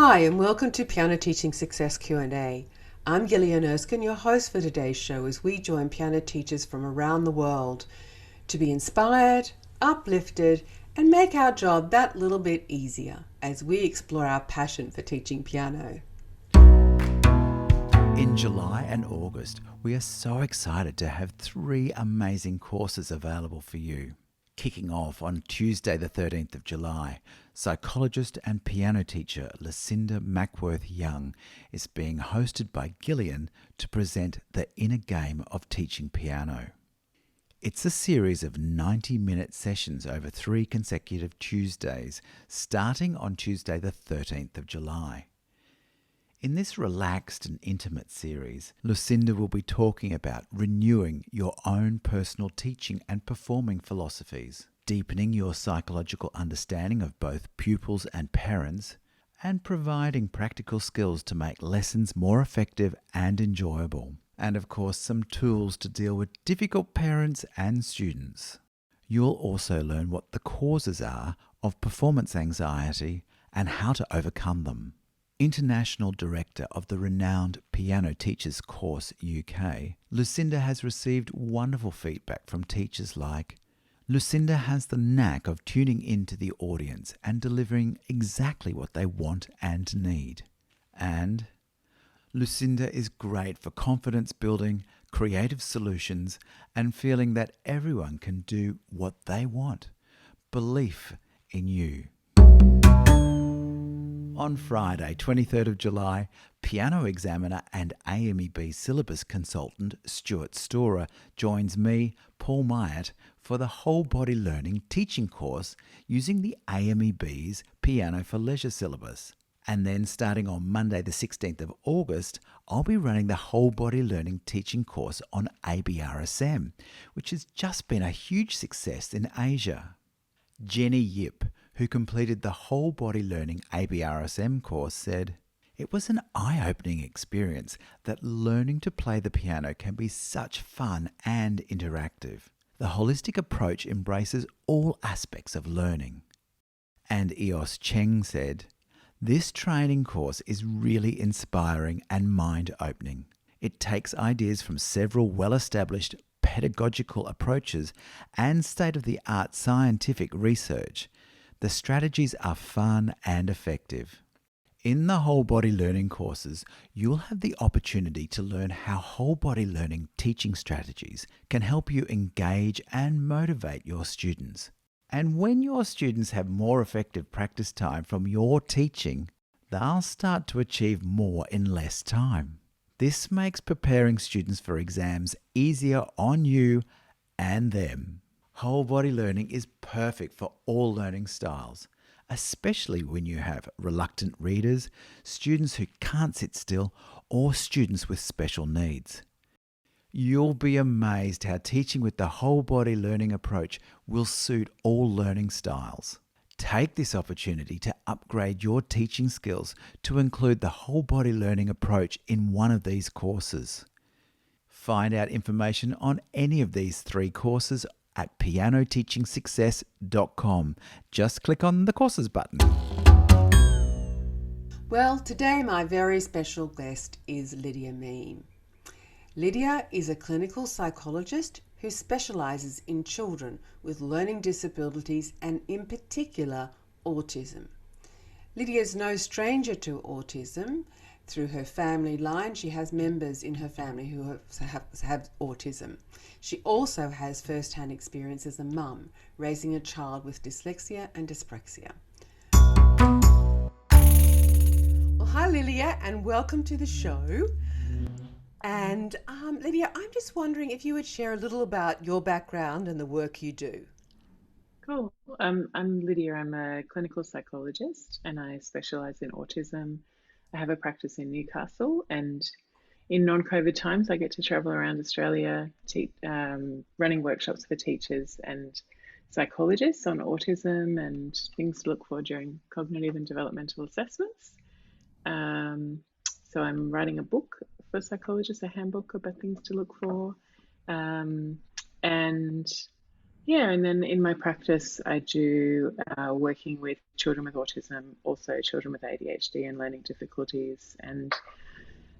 Hi and welcome to Piano Teaching Success Q&A. I'm Gillian, your host for today's show as we join piano teachers from around the world to be inspired, uplifted and make our job that little bit easier as we explore our passion for teaching piano. In July and August, we are so excited to have 3 amazing courses available for you. Kicking off on Tuesday the 13th of July, psychologist and piano teacher Lucinda Mackworth-Young is being hosted by Gillian to present The Inner Game of Teaching Piano. It's a series of 90-minute sessions over 3 consecutive Tuesdays, starting on Tuesday the 13th of July. In this relaxed and intimate series, Lucinda will be talking about renewing your own personal teaching and performing philosophies, deepening your psychological understanding of both pupils and parents, and providing practical skills to make lessons more effective and enjoyable, and of course some tools to deal with difficult parents and students. You'll also learn what the causes are of performance anxiety and how to overcome them. International Director of the renowned Piano Teachers Course UK, Lucinda has received wonderful feedback from teachers like, Lucinda has the knack of tuning into the audience and delivering exactly what they want and need. And Lucinda is great for confidence building, creative solutions, and feeling that everyone can do what they want. Belief in you. On Friday, 23rd of July, piano examiner and AMEB syllabus consultant Stuart Storer joins me, Paul Myatt, for the whole body learning teaching course using the AMEB's Piano for Leisure syllabus. And then starting on Monday the 16th of August, I'll be running the whole body learning teaching course on ABRSM, which has just been a huge success in Asia. Jenny Yip, who completed the whole body learning ABRSM course, said, "It was an eye-opening experience that learning to play the piano can be such fun and interactive. The holistic approach embraces all aspects of learning." And Eos Cheng said, "This training course is really inspiring and mind-opening. It takes ideas from several well-established pedagogical approaches and state-of-the-art scientific research. The strategies are fun and effective." In the whole body learning courses, you'll have the opportunity to learn how whole body learning teaching strategies can help you engage and motivate your students. And when your students have more effective practice time from your teaching, they'll start to achieve more in less time. This makes preparing students for exams easier on you and them. Whole body learning is perfect for all learning styles, especially when you have reluctant readers, students who can't sit still, or students with special needs. You'll be amazed how teaching with the whole body learning approach will suit all learning styles. Take this opportunity to upgrade your teaching skills to include the whole body learning approach in one of these courses. Find out information on any of these 3 courses at pianoteachingsuccess.com. Just click on the courses button. Well, today my very special guest is Lydia Meem. Lydia is a clinical psychologist who specialises in children with learning disabilities and in particular autism. Lydia is no stranger to autism. Through her family line, she has members in her family who have autism. She also has first-hand experience as a mum, raising a child with dyslexia and dyspraxia. Well, hi Lydia, and welcome to the show. And Lydia, I'm just wondering if you would share a little about your background and the work you do. Cool. I'm Lydia. I'm a clinical psychologist and I specialise in autism. I have a practice in Newcastle, and in non-COVID times I get to travel around Australia running workshops for teachers and psychologists on autism and things to look for during cognitive and developmental assessments. So I'm writing a book for psychologists, a handbook about things to look for. And Yeah, and then in my practice, I do working with children with autism, also children with ADHD and learning difficulties, and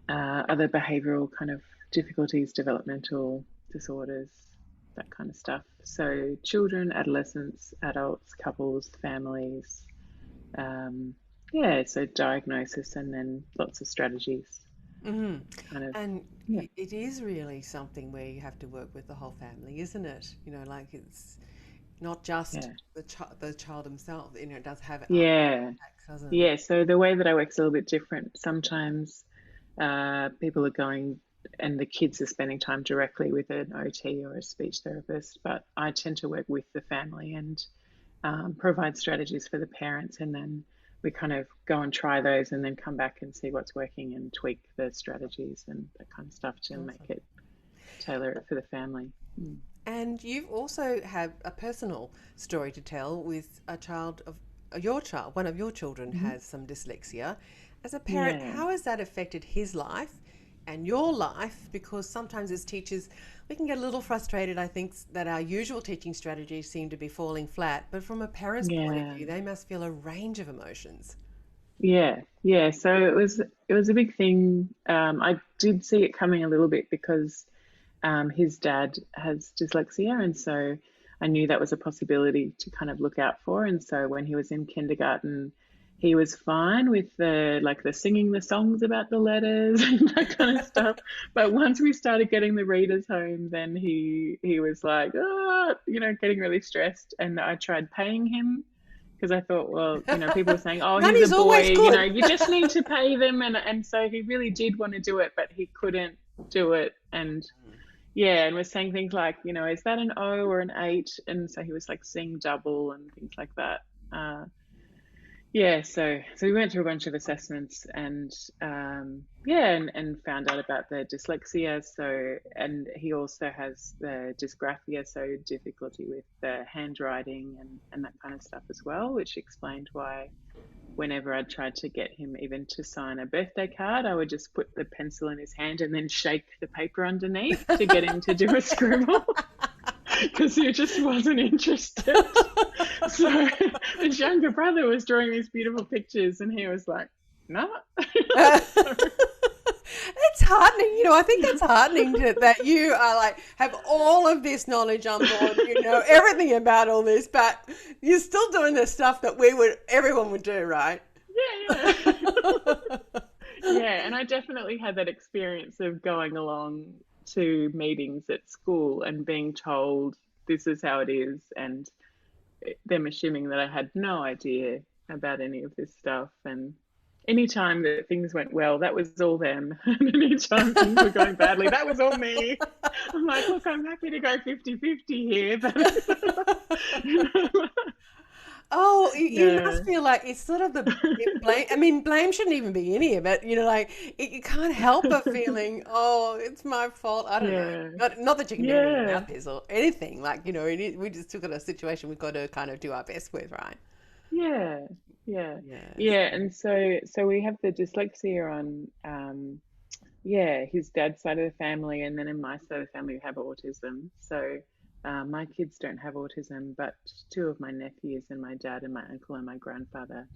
other behavioural kind of difficulties, developmental disorders, that kind of stuff. So children, adolescents, adults, couples, families. Um, yeah, so diagnosis and then lots of strategies, Mm. kind of. And Yeah, it is really something where you have to work with the whole family, isn't it? Like it's not just yeah, the child himself. It does have other yeah, impacts, doesn't it? yeah. So the way that I work is a little bit different. Sometimes people are going and the kids are spending time directly with an OT or a speech therapist, but I tend to work with the family and provide strategies for the parents, and then we kind of go and try those and then come back and see what's working and tweak the strategies and that kind of stuff to make Awesome. it tailor it for the family. And you've also have a personal story to tell with a child of your child. One of your children Mm-hmm. has some dyslexia. As a parent, Yeah, how has that affected his life and your life? Because sometimes as teachers, we can get a little frustrated. I think that our usual teaching strategies seem to be falling flat. But from a parent's point of yeah, view, they must feel a range of emotions. yeah, yeah. So it was a big thing. I did see it coming a little bit because his dad has dyslexia, and so I knew that was a possibility to kind of look out for. And so when he was in kindergarten, he was fine with the singing the songs about the letters and that kind of stuff. But once we started getting the readers home, then he was like, oh, getting really stressed. And I tried paying him because I thought, well, people were saying, oh, he's a Money's boy, always good. you just need to pay them. And so he really did want to do it, but he couldn't do it. And yeah, and we're saying things like, is that an O or an 8? And so he was like seeing double and things like that. Uh, yeah, so we went through a bunch of assessments and yeah, and found out about the dyslexia. So, and he also has the dysgraphia, so difficulty with the handwriting and that kind of stuff as well, which explained why whenever I tried to get him even to sign a birthday card, I would just put the pencil in his hand and then shake the paper underneath to get him to do a scribble because he just wasn't interested. So his younger brother was drawing these beautiful pictures and he was like, no. So, It's heartening, I think that's heartening that you are like have all of this knowledge on board, everything about all this, but you're still doing the stuff that everyone would do, right? yeah, yeah. Yeah, and I definitely had that experience of going along to meetings at school and being told this is how it is, and them assuming that I had no idea about any of this stuff. And anytime that things went well, that was all them. And anytime things were going badly, that was all me. I'm like, look, I'm happy to go 50-50 here, but Oh, you yeah, must feel like it's sort of the blame. I mean, blame shouldn't even be in here, but like you can't help but feeling, oh, it's my fault. I don't know. yeah, Not that you can do anything yeah, about this or anything. Like, we just took on a situation we've got to kind of do our best with, right? yeah, yeah, Yes. yeah. And so we have the dyslexia on yeah, his dad's side of the family, and then in my side of the family, we have autism. So my kids don't have autism, but two of my nephews and my dad and my uncle and my grandfather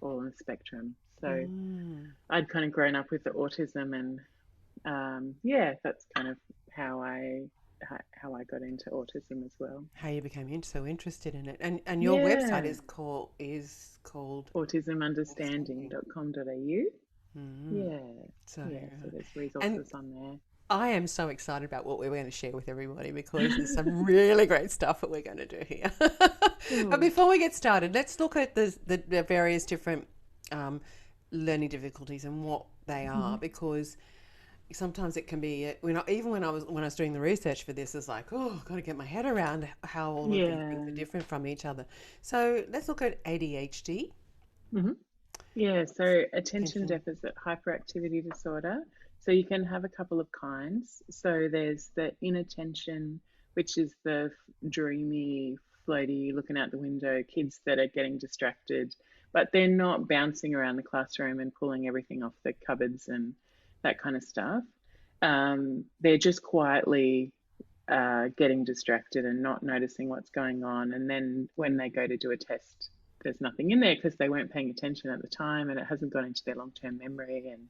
all on the spectrum. So Mm. I'd kind of grown up with the autism, and yeah, that's kind of how I got into autism as well. How you became so interested in it, and your website Yeah, is called Understanding. autismunderstanding.com.au. Mm. Yeah, So, yeah. So there's and resources on there. I am so excited about what we're going to share with everybody because there's some really great stuff that we're going to do here. But Cool. before we get started, let's look at the various different um, learning difficulties and what they are, Mhm. because sometimes it can be even when I was doing the research for this, it's like, oh, I've got to get my head around how all of these things Yeah. are different from each other. So let's look at ADHD. hmm Yeah, so attention Attention. deficit hyperactivity disorder. So you can have a couple of kinds. So there's the inattention, which is the dreamy, floaty, looking out the window kids that are getting distracted, but they're not bouncing around the classroom and pulling everything off the cupboards and that kind of stuff. They're just quietly getting distracted and not noticing what's going on. And then when they go to do a test, there's nothing in there because they weren't paying attention at the time and it hasn't gone into their long-term memory, and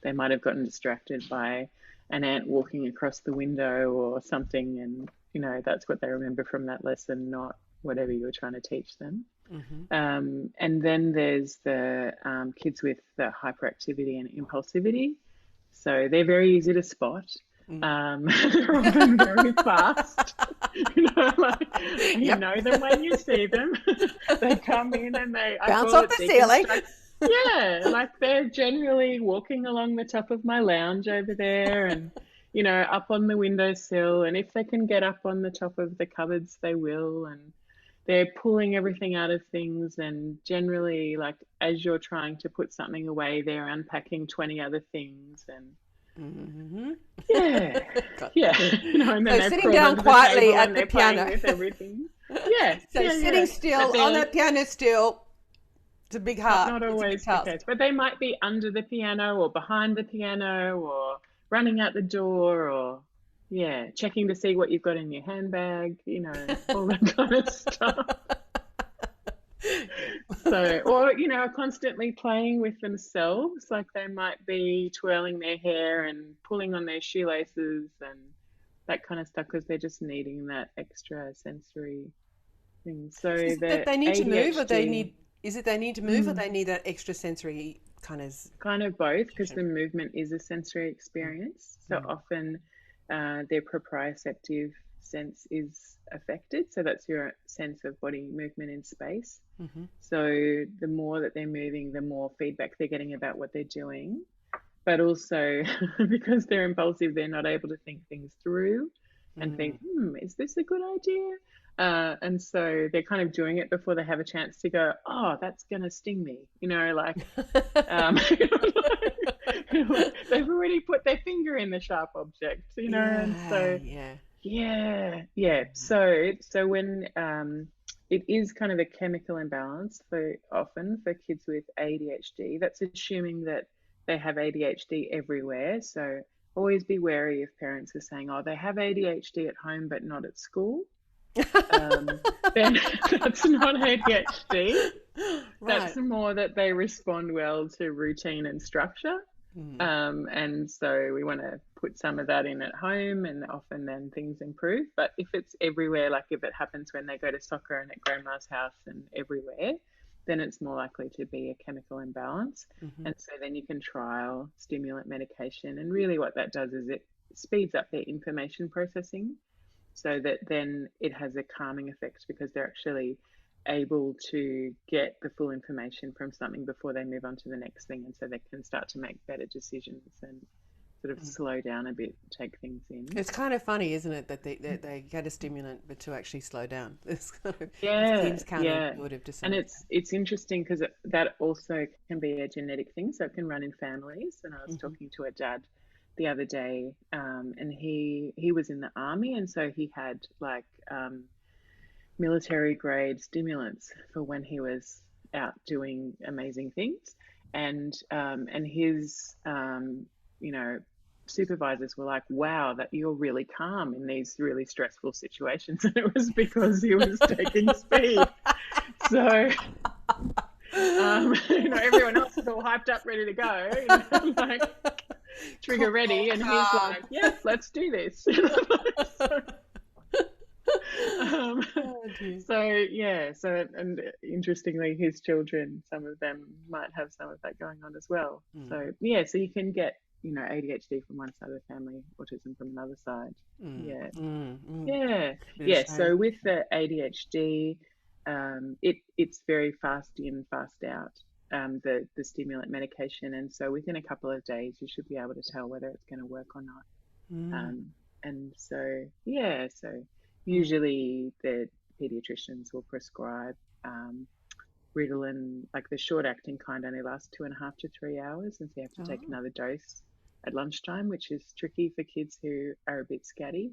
they might have gotten distracted by an ant walking across the window or something, and that's what they remember from that lesson, not whatever you were trying to teach them. And then there's the kids with the hyperactivity and impulsivity. So they're very easy to spot. They're often very fast. You know them when you see them. They come in and they bounce off the ceiling. Yeah, like they're generally walking along the top of my lounge over there, and up on the windowsill. And if they can get up on the top of the cupboards, they will. And they're pulling everything out of things. And generally, like as you're trying to put something away, they're unpacking 20 other things. And yeah, and then so sitting down quietly at the piano with everything. Yeah, so sitting still on the piano still. It's a big heart. Not always the case, but they might be under the piano or behind the piano or running out the door or checking to see what you've got in your handbag. All that kind of stuff. So, or constantly playing with themselves, like they might be twirling their hair and pulling on their shoelaces and that kind of stuff because they're just needing that extra sensory thing. So that they need ADHD, to move, or they need to move, or they need that extra sensory kind of both, because the movement is a sensory experience. So often their proprioceptive sense is affected, so that's your sense of body movement in space. So the more that they're moving, the more feedback they're getting about what they're doing, but also because they're impulsive, they're not able to think things through and think, is this a good idea? And so they're kind of doing it before they have a chance to go, oh, that's gonna sting me, like they've already put their finger in the sharp object, and so so when it is kind of a chemical imbalance often for kids with ADHD, that's assuming that they have ADHD everywhere. So always be wary if parents are saying, oh, they have ADHD at home but not at school. Then that's not ADHD. Right. That's more that they respond well to routine and structure. And so we want to put some of that in at home, and often then things improve. But if it's everywhere, like if it happens when they go to soccer and at grandma's house and everywhere, then it's more likely to be a chemical imbalance. And so then you can trial stimulant medication. And really what that does is it speeds up their information processing, so that then it has a calming effect because they're actually able to get the full information from something before they move on to the next thing, and so they can start to make better decisions and sort of slow down a bit, take things in. It's kind of funny, isn't it, that they get a stimulant but to actually slow down. It's kind of, it seems counterintuitive to some. And it's interesting because that also can be a genetic thing, so it can run in families. And I was talking to a dad the other day, and he was in the army, and so he had like military grade stimulants for when he was out doing amazing things, and his supervisors were like, wow, that you're really calm in these really stressful situations. And it was because he was taking speed. So everyone else is all hyped up, ready to go, like trigger ready, and he's like, yeah, let's do this. So and interestingly, his children, some of them might have some of that going on as well. So you can get ADHD from one side of the family, autism from another side. So with the ADHD, it's very fast in, fast out, the stimulant medication, and so within a couple of days you should be able to tell whether it's going to work or not. And so usually the pediatricians will prescribe Ritalin, like the short-acting kind, only lasts 2.5 to 3 hours, and so you have to take another dose at lunchtime, which is tricky for kids who are a bit scatty.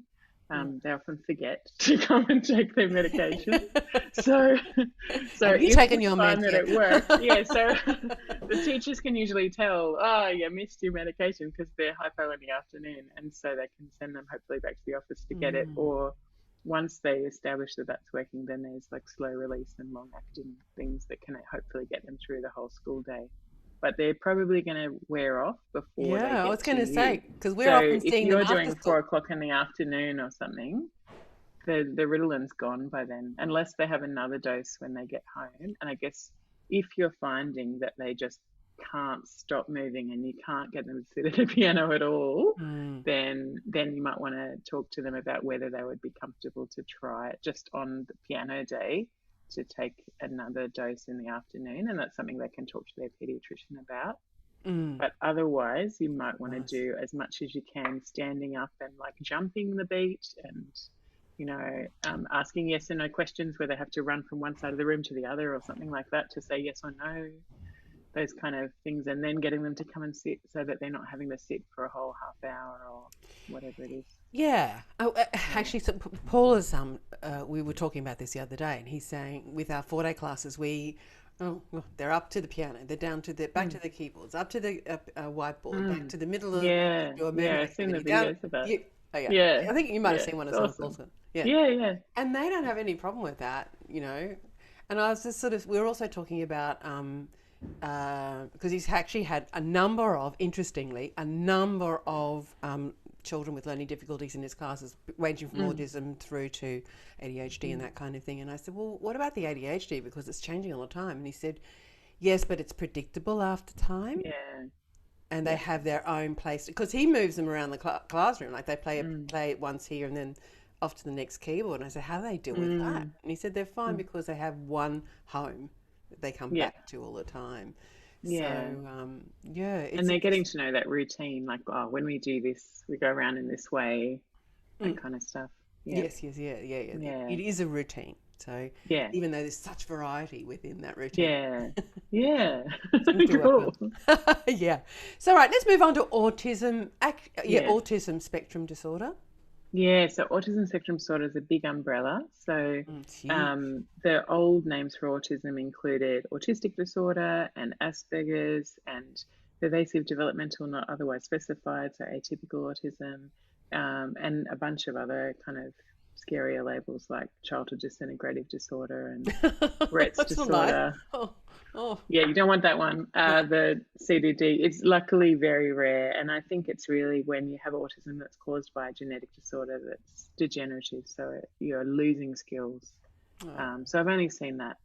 They often forget to come and take their medication. So Have you if taken we your find meds that yet? it works, so the teachers can usually tell, oh, you missed your medication because they're hypo in the afternoon, and so they can send them hopefully back to the office to get it. Or once they establish that that's working, then there's like slow release and long acting things that can hopefully get them through the whole school day. But they're probably going to wear off before they Yeah, I get was to going to say, you. because we're So often if seeing them you're after doing 4 school. o'clock in the afternoon or something, the Ritalin's gone by then, unless they have another dose when they get home. And I guess if you're finding that they just can't stop moving and you can't get them to sit at a piano at all, then you might want to talk to them about whether they would be comfortable to try it just on the piano day, to take another dose in the afternoon, and that's something they can talk to their pediatrician about. But otherwise, you might want to do as much as you can standing up and like jumping the beat, and asking yes and no questions where they have to run from one side of the room to the other or something like that to say yes or no, those kind of things, and then getting them to come and sit so that they're not having to sit for a whole half hour or whatever it is. Yeah. Actually, so Paul is, we were talking about this the other day, and he's saying with our 4-day classes, they're up to the piano, they're down to back to the keyboards, up to the whiteboard, back to the middle of your memory I've seen the activity, videos of that. I think you might have seen one as well. Awesome. Yeah. And they don't have any problem with that, And I was just we were also talking about, because he's actually had a number of children with learning difficulties in his classes, ranging from autism through to ADHD and that kind of thing. And I said, well, what about the ADHD? Because it's changing all the time. And he said, yes, but it's predictable after time. Yeah. And they have their own place, because he moves them around the classroom. Like they play it once here and then off to the next keyboard. And I said, how do they deal with that? And he said they're fine because they have one home that they come back to all the time. Yeah. So, and they're getting to know that routine, like, oh, when we do this, we go around in this way, that kind of stuff. Yeah. Yes, yeah. It is a routine. So even though there's such variety within that routine. Yeah. Cool. Yeah. So, right, let's move on to autism. Autism spectrum disorder. Yeah, so autism spectrum disorder is a big umbrella. So the old names for autism included autistic disorder and Asperger's and pervasive developmental not otherwise specified, so atypical autism, and a bunch of other kind of scarier labels like childhood disintegrative disorder and Brett's disorder. Oh. Yeah, you don't want that one. The CDD, it's luckily very rare, and I think it's really when you have autism that's caused by a genetic disorder that's degenerative, so you're losing skills. So I've only seen that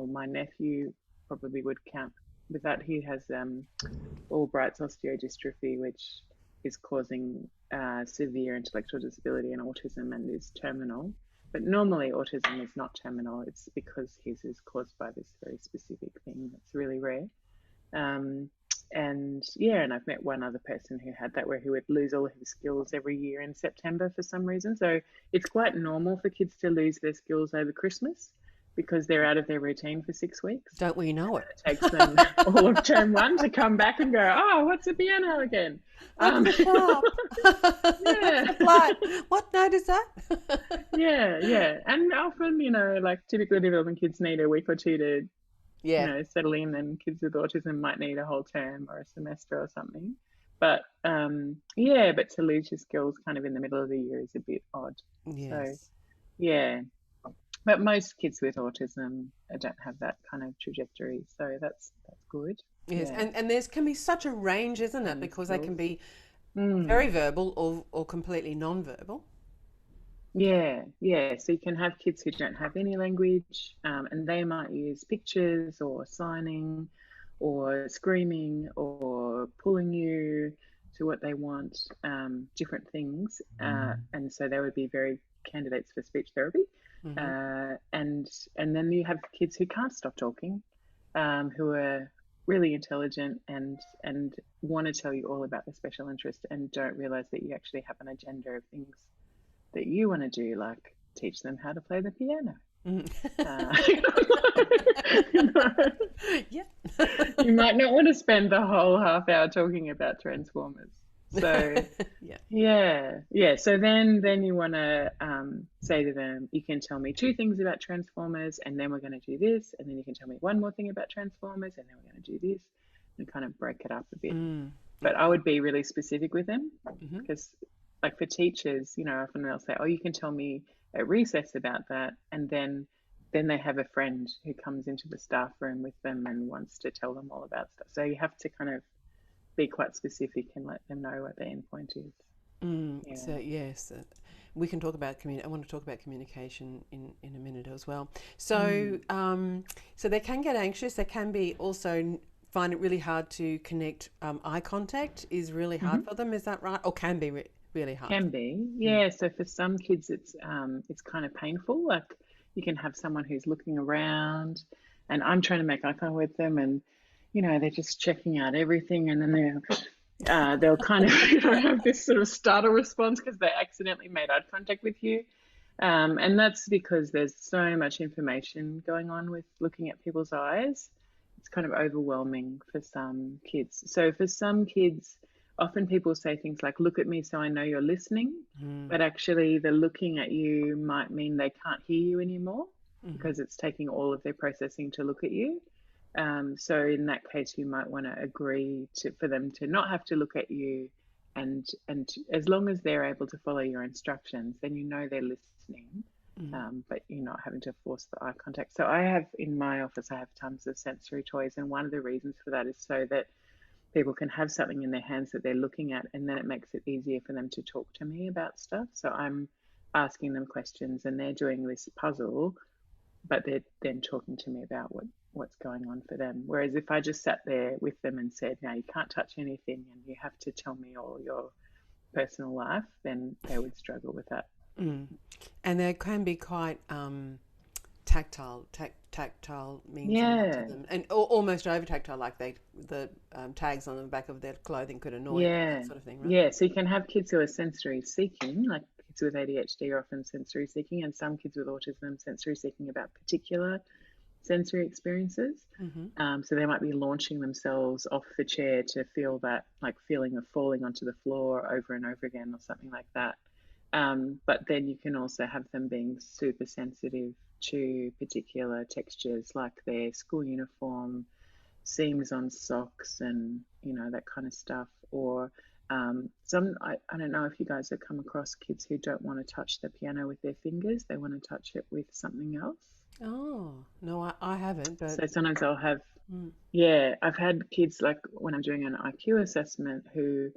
my nephew probably would count with that. He has Albright's osteodystrophy, which is causing severe intellectual disability and autism and is terminal. But normally autism is not terminal. It's because his is caused by this very specific thing that's really rare. And I've met one other person who had that, where he would lose all of his skills every year in September for some reason. So it's quite normal for kids to lose their skills over Christmas because they're out of their routine for 6 weeks. Don't we know it? It takes them all of term 1 to come back and go, oh, what's a piano again? What's the sharp? Yeah. What note is that? Yeah. And often, like typically developing kids need a week or two to settle in, and kids with autism might need a whole term or a semester or something. But but to lose your skills kind of in the middle of the year is a bit odd. Yes. So, yeah. But most kids with autism don't have that kind of trajectory, so that's good. Yes, and there can be such a range, isn't it? Because they can be very verbal or completely non-verbal. Yeah. So you can have kids who don't have any language, and they might use pictures or signing or screaming or pulling you to what they want, different things. And so they would be very candidates for speech therapy. And then you have kids who can't stop talking, who are really intelligent and want to tell you all about their special interest and don't realize that you actually have an agenda of things that you want to do, like teach them how to play the piano. You might not want to spend the whole half hour talking about Transformers. So yeah. So then you want to say to them, you can tell me 2 things about transformers, and then we're going to do this, and then you can tell me 1 more thing about transformers, and then we're going to do this, and kind of break it up a bit. But I would be really specific with them, because like for teachers, you know, often they'll say, oh, you can tell me at recess about that, and then they have a friend who comes into the staff room with them and wants to tell them all about stuff. So you have to kind of be quite specific and let them know what the end point is. So yes, we can talk about I want to talk about communication in a minute as well. So so they can get anxious. They can be also find it really hard to connect. Eye contact is really hard for them. Is that right? Or can be really hard? Can be, yeah. So for some kids, it's kind of painful. Like you can have someone who's looking around, and I'm trying to make eye contact with them, and you know they're just checking out everything, and then they'll kind of have this sort of startle response because they accidentally made eye contact with you, and that's because there's so much information going on with looking at people's eyes. It's kind of overwhelming for some kids. So for some kids, often people say things like, look at me so I know you're listening, but actually the looking at you might mean they can't hear you anymore because it's taking all of their processing to look at you. So in that case, you might want to agree for them to not have to look at you, and as long as they're able to follow your instructions, then you know they're listening, but you're not having to force the eye contact. So I have in my office, I have tons of sensory toys, and one of the reasons for that is so that people can have something in their hands that they're looking at, and then it makes it easier for them to talk to me about stuff. So I'm asking them questions and they're doing this puzzle, but they're then talking to me about what's going on for them. Whereas if I just sat there with them and said, no, you can't touch anything and you have to tell me all your personal life, then they would struggle with that. And they can be quite tactile means a lot to them, and almost over tactile, like the tags on the back of their clothing could annoy them, that sort of thing, right? Yeah, so you can have kids who are sensory seeking, like kids with ADHD are often sensory seeking, and some kids with autism sensory seeking about particular sensory experiences. So they might be launching themselves off the chair to feel that, like feeling of falling onto the floor over and over again or something like that. But then you can also have them being super sensitive to particular textures, like their school uniform, seams on socks, and you know, that kind of stuff. Or I don't know if you guys have come across kids who don't want to touch the piano with their fingers, they want to touch it with something else. Oh no, I haven't. But so sometimes I'll have I've had kids, like when I'm doing an IQ assessment, who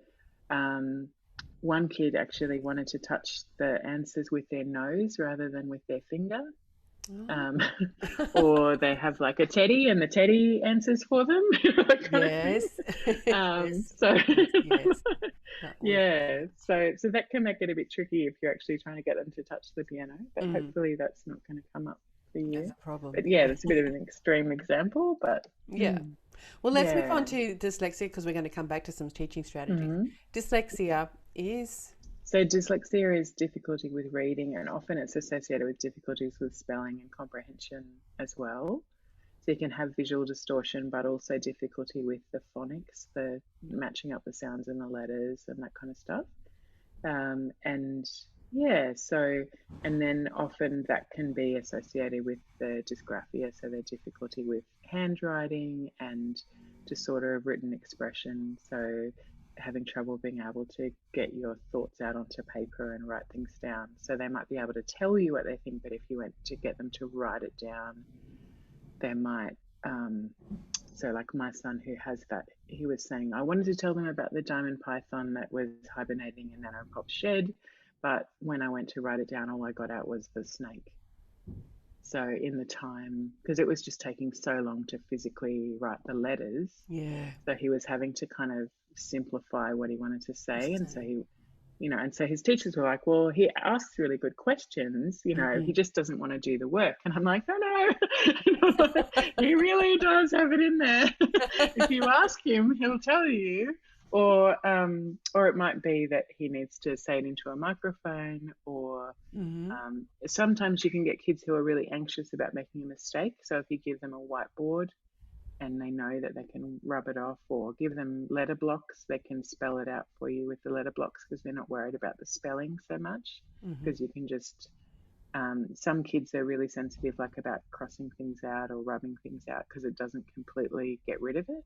one kid actually wanted to touch the answers with their nose rather than with their finger. Or they have like a teddy and the teddy answers for them. So that can make it a bit tricky if you're actually trying to get them to touch the piano, but hopefully that's not going to come up for you. That's a problem. But yeah, that's a bit of an extreme example, but well, let's move on to dyslexia, because we're going to come back to some teaching strategies. Dyslexia is... So dyslexia is difficulty with reading, and often it's associated with difficulties with spelling and comprehension as well. So you can have visual distortion, but also difficulty with the phonics, the matching up the sounds and the letters and that kind of stuff. And then often that can be associated with the dysgraphia, so the difficulty with handwriting and disorder of written expression. So having trouble being able to get your thoughts out onto paper and write things down. So they might be able to tell you what they think, but if you went to get them to write it down, they might, so like my son who has that, he was saying, I wanted to tell them about the diamond python that was hibernating in Nanopop's shed, but when I went to write it down, all I got out was the snake. So in the time, because it was just taking so long to physically write the letters, so he was having to kind of simplify what he wanted to say. And so he, you know, and so his teachers were like, well, he asks really good questions, you know, he just doesn't want to do the work. And I'm like, no, he really does have it in there. If you ask him, he'll tell you. Or it might be that he needs to say it into a microphone, or sometimes you can get kids who are really anxious about making a mistake. So if you give them a whiteboard and they know that they can rub it off, or give them letter blocks. They can spell it out for you with the letter blocks because they're not worried about the spelling so much, because you can just some kids are really sensitive, like about crossing things out or rubbing things out, because it doesn't completely get rid of it.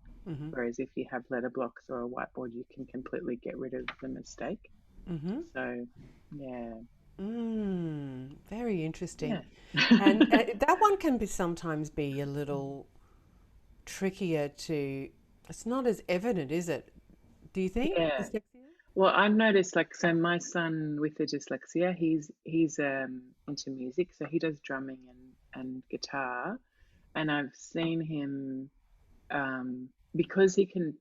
Whereas if you have letter blocks or a whiteboard, you can completely get rid of the mistake. So, yeah. Very interesting. Yeah. And that one can be sometimes be a little trickier to. It's not as evident, is it? Do you think? Yeah. Dyslexia? Well, I've noticed, like, so my son with the dyslexia, he's into music, so he does drumming and guitar, and I've seen him because he can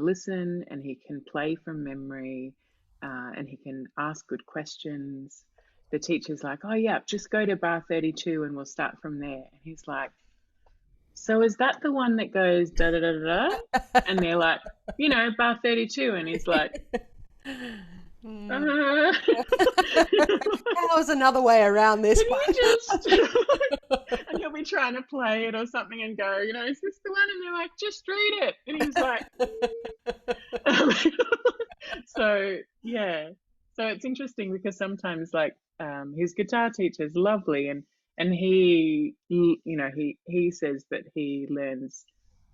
listen and he can play from memory, and he can ask good questions. The teacher's like, "Oh yeah, just go to bar 32 and we'll start from there." And he's like, "So is that the one that goes da da da da da?" And they're like, "Bar 32," and he's like, That was another way around this "Can one. you just?" And he'll be trying to play it or something and go, "Is this the one?" And they're like, "Just read it." And he's like, so yeah. So it's interesting because sometimes, like, his guitar teacher is lovely, and he says that he learns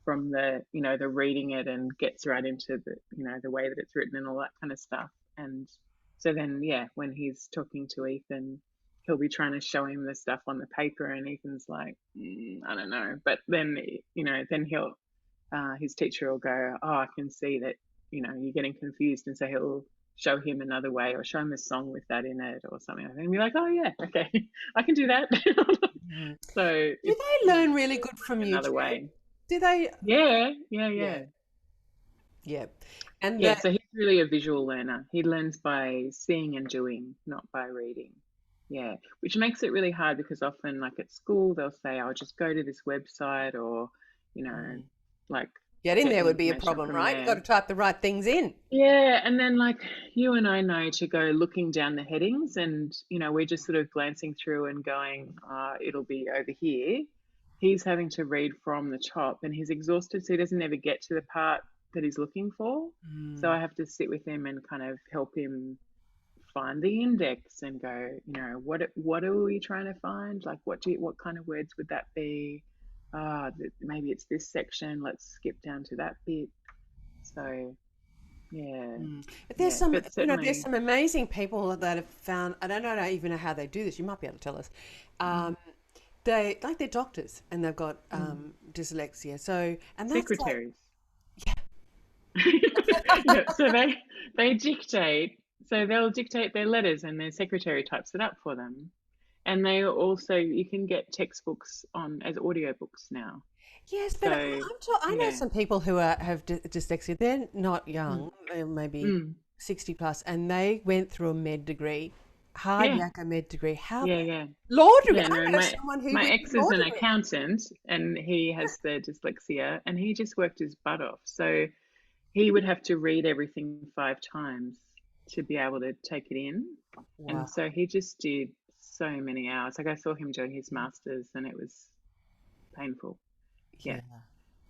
from the reading it and gets right into the way that it's written and all that kind of stuff. And so then, yeah, when he's talking to Ethan, he'll be trying to show him the stuff on the paper, and Ethan's like, I don't know. But then, then he'll his teacher will go, "Oh, I can see that you're getting confused," and so he'll show him another way, or show him a song with that in it or something, and be like, "Oh yeah, okay, I can do that." So Do they learn really good from you another too? way. Do they? Yeah. Yeah. And Yeah, so he's really a visual learner. He learns by seeing and doing, not by reading. Yeah, which makes it really hard because often, like at school, they'll say, "I'll just go to this website," or, like, getting get there the would be a information problem, from right? You've got there. to type the right things in. Yeah, and then, like, you and I know to go looking down the headings, and we're just sort of glancing through and going, it'll be over here. He's having to read from the top, and he's exhausted, so he doesn't ever get to the part that he's looking for. So I have to sit with him and kind of help him find the index and go, what are we trying to find? Like, what kind of words would that be? Maybe it's this section. Let's skip down to that bit. So yeah, But there's but certainly, there's some amazing people that have found. I don't know even know how they do this. You might be able to tell us. They're doctors and they've got dyslexia. So and that's like, secretaries. Yeah, so they dictate. So they'll dictate their letters, and their secretary types it up for them. And they also, you can get textbooks on as audiobooks now. yes, but So I know yeah. some people who have dyslexia. They're not young, Mm. they're maybe Mm. 60 plus, and they went through a med degree, hard Yeah. yakka med degree. How Yeah. law degree? Yeah, I no, know someone who my went ex to is law an degree. accountant, and he has the dyslexia, and he just worked his butt off. So he would have to read everything 5 times to be able to take it in. And Wow. so he just did so many hours. Like, I saw him doing his masters, and it was painful. Yeah. Yeah.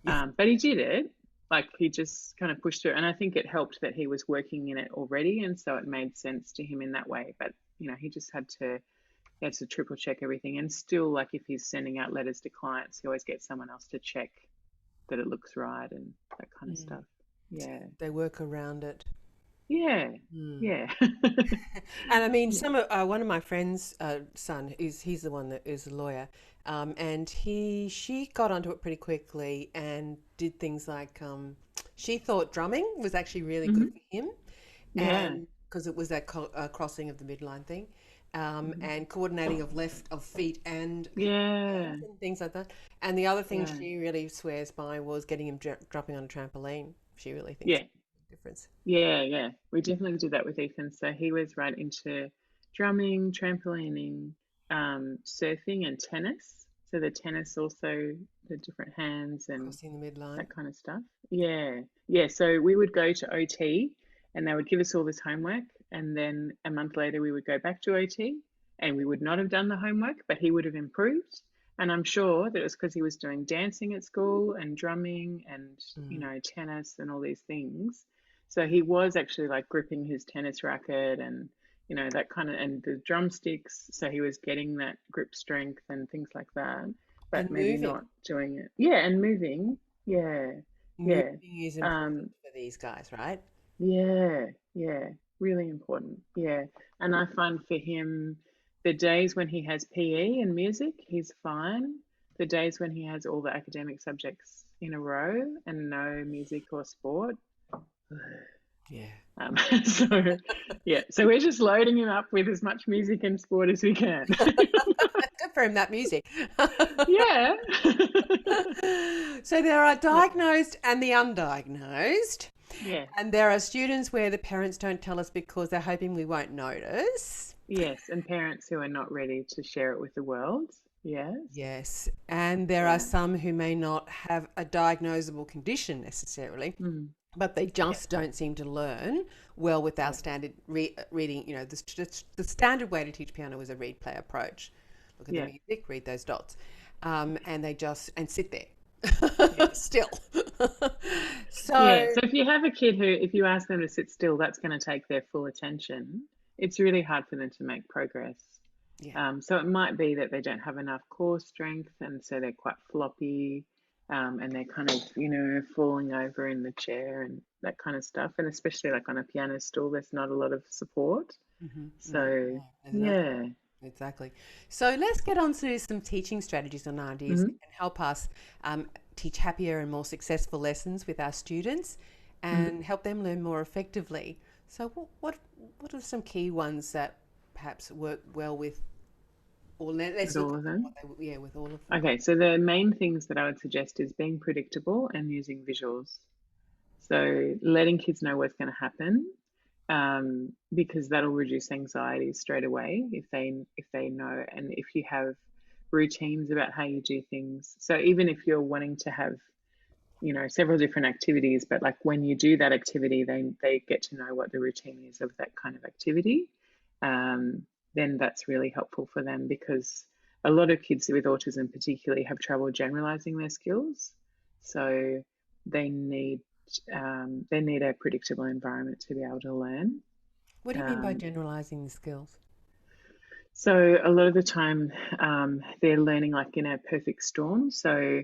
Yeah. But he did it. Like, he just kind of pushed through. And I think it helped that he was working in it already, and so it made sense to him in that way. But he just had to triple check everything. And still, like, if he's sending out letters to clients, he always gets someone else to check that it looks right and that kind of stuff. Yeah. They work around it. Yeah. Yeah. And I mean, one of my friends' son he's the one that is a lawyer, and she got onto it pretty quickly and did things like she thought drumming was actually really good for him, Yeah. and because it was that crossing of the midline thing, and coordinating of feet and Yeah. hands and things like that. And the other thing Yeah. she really swears by was getting him jumping on a trampoline. She really thinks Yeah. it's a difference. Yeah. We definitely did that with Ethan. So he was right into drumming, trampolining, surfing, and tennis. So the tennis also, the different hands and Crossing the midline. that kind of stuff. Yeah. So we would go to OT, and they would give us all this homework, and then a month later we would go back to OT, and we would not have done the homework, but he would have improved. And I'm sure that it was because he was doing dancing at school and drumming and, Mm. tennis and all these things. So he was actually like gripping his tennis racket and, that kind of, and the drumsticks. So he was getting that grip strength and things like that, And but maybe moving. not doing it. Yeah, and moving. Yeah, Moving yeah. is important Um, for these guys, right? yeah, yeah, really important. Yeah. And I find for him, the days when he has PE and music, he's fine. The days when he has all the academic subjects in a row and no music or sport. Yeah. Um, so, yeah, so we're just loading him up with as much music and sport as we can. Good for him, that music. Yeah. So there are Yeah. diagnosed and the undiagnosed. Yes. And there are students where the parents don't tell us because they're hoping we won't notice. Yes. And parents who are not ready to share it with the world. Yes. Yes. And there are Yeah. some who may not have a diagnosable condition necessarily, Mm. but they Yeah. just don't seem to learn well with our Yeah. standard reading. The standard way to teach piano is a read play approach. Look at the Yeah. music, read those dots, and they just and sit there Yeah. still. Yeah, So so if you have a kid who, if you ask them to sit still, that's going to take their full attention. It's really hard for them to make progress. yeah, So it might be that they don't have enough core strength, and so they're quite floppy, and they're kind of, falling over in the chair and that kind of stuff. And especially like on a piano stool, there's not a lot of support. So there's no yeah, exactly. So let's get on to some teaching strategies and ideas that hmm can help us teach happier and more successful lessons with our students hmm and help them learn more effectively. So what are some key ones that perhaps work well with, or let's with look all at of them, them. what they, yeah, with all of them. Okay, so the main things that I would suggest is being predictable and using visuals. So letting kids know what's going to happen, because that'll reduce anxiety straight away if they know, and if you have routines about how you do things. So even if you're wanting to have, several different activities, but like when you do that activity, they get to know what the routine is of that kind of activity. Um, then that's really helpful for them, because a lot of kids with autism particularly have trouble generalizing their skills. So they need a predictable environment to be able to learn. What do you mean by Um, generalizing the skills? so a lot of the time, they're learning like in a perfect storm. So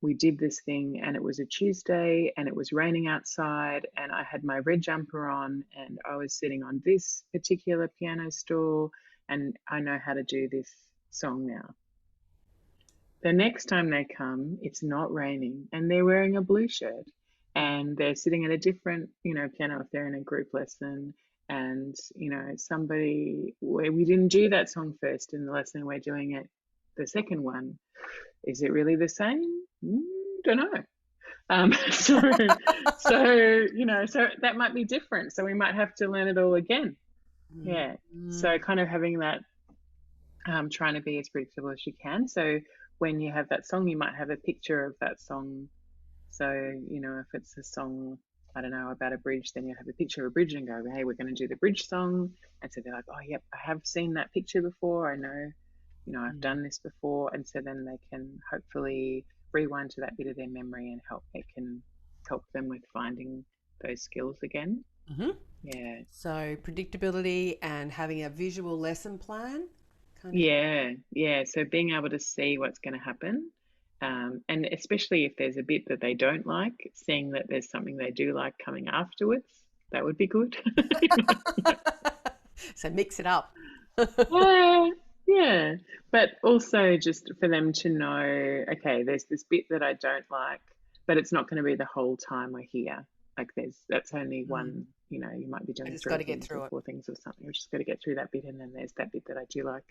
we did this thing, and it was a Tuesday, and it was raining outside, and I had my red jumper on, and I was sitting on this particular piano stool, and I know how to do this song now. The next time they come, it's not raining, and they're wearing a blue shirt, and they're sitting at a different, piano if they're in a group lesson. And, somebody, where we didn't do that song first in the lesson, we're doing it the second one. Is it really the same? Don't know. So that might be different. So we might have to learn it all again. Yeah. Mm. So kind of having that, trying to be as predictable as you can. So when you have that song, you might have a picture of that song. So, if it's a song, I don't know, about a bridge, then you have a picture of a bridge and go, hey, we're going to do the bridge song. And so they're like, oh, yep, I have seen that picture before. I know, I've done this before. And so then they can hopefully rewind to that bit of their memory, and it can help them with finding those skills again. Mm-hmm. Yeah. So predictability and having a visual lesson plan kind of. Yeah, yeah. So being able to see what's going to happen, and especially if there's a bit that they don't like, seeing that there's something they do like coming afterwards, that would be good. So mix it up. Yeah, yeah. But also just for them to know, okay, there's this bit that I don't like, but it's not going to be the whole time we're here. Like that's only Mm. one, you might be I doing just got three to get things or through it. four things or something. We've just got to get through that bit, and then there's that bit that I do like.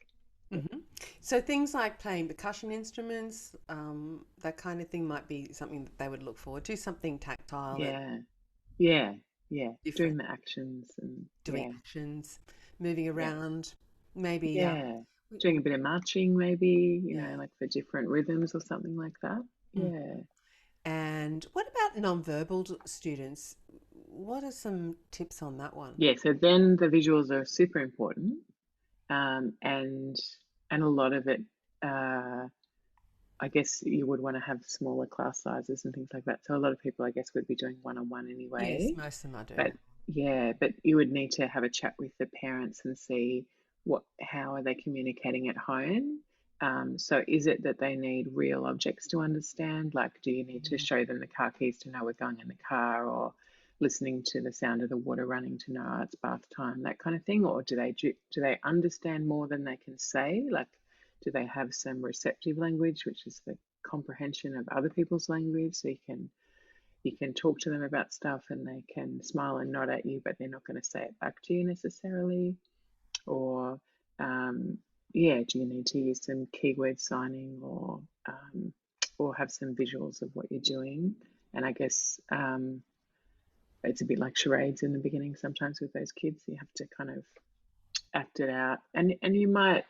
Yeah. Hmm. So things like playing percussion instruments, that kind of thing might be something that they would look forward to, something tactile and Yeah. Yeah, yeah, doing different, the actions, and doing yeah, actions, moving yeah, around, maybe, yeah, w- doing a bit of marching maybe, yeah. like for different rhythms or something like that. Mm. Yeah, And what about non-verbal students? What are some tips on that one? yeah. So then the visuals are super important, and a lot of it. I guess you would want to have smaller class sizes and things like that. So a lot of people, I guess, would be doing one-on-one Yes, anyway. most of them I But do. yeah, but you would need to have a chat with the parents and see how are they communicating at home. So is it that they need real objects to understand? Like, do you need to show them the car keys to know we're going in the car, or listening to the sound of the water running to know it's bath time, that kind of thing? Or do they understand more than they can say? Like, do they have some receptive language, which is the comprehension of other people's language? So you can talk to them about stuff and they can smile and nod at you, but they're not going to say it back to you necessarily. Or yeah, do you need to use some keyword signing, or have some visuals of what you're doing? And I guess it's a bit like charades in the beginning sometimes with those kids. You have to kind of act it out, and you might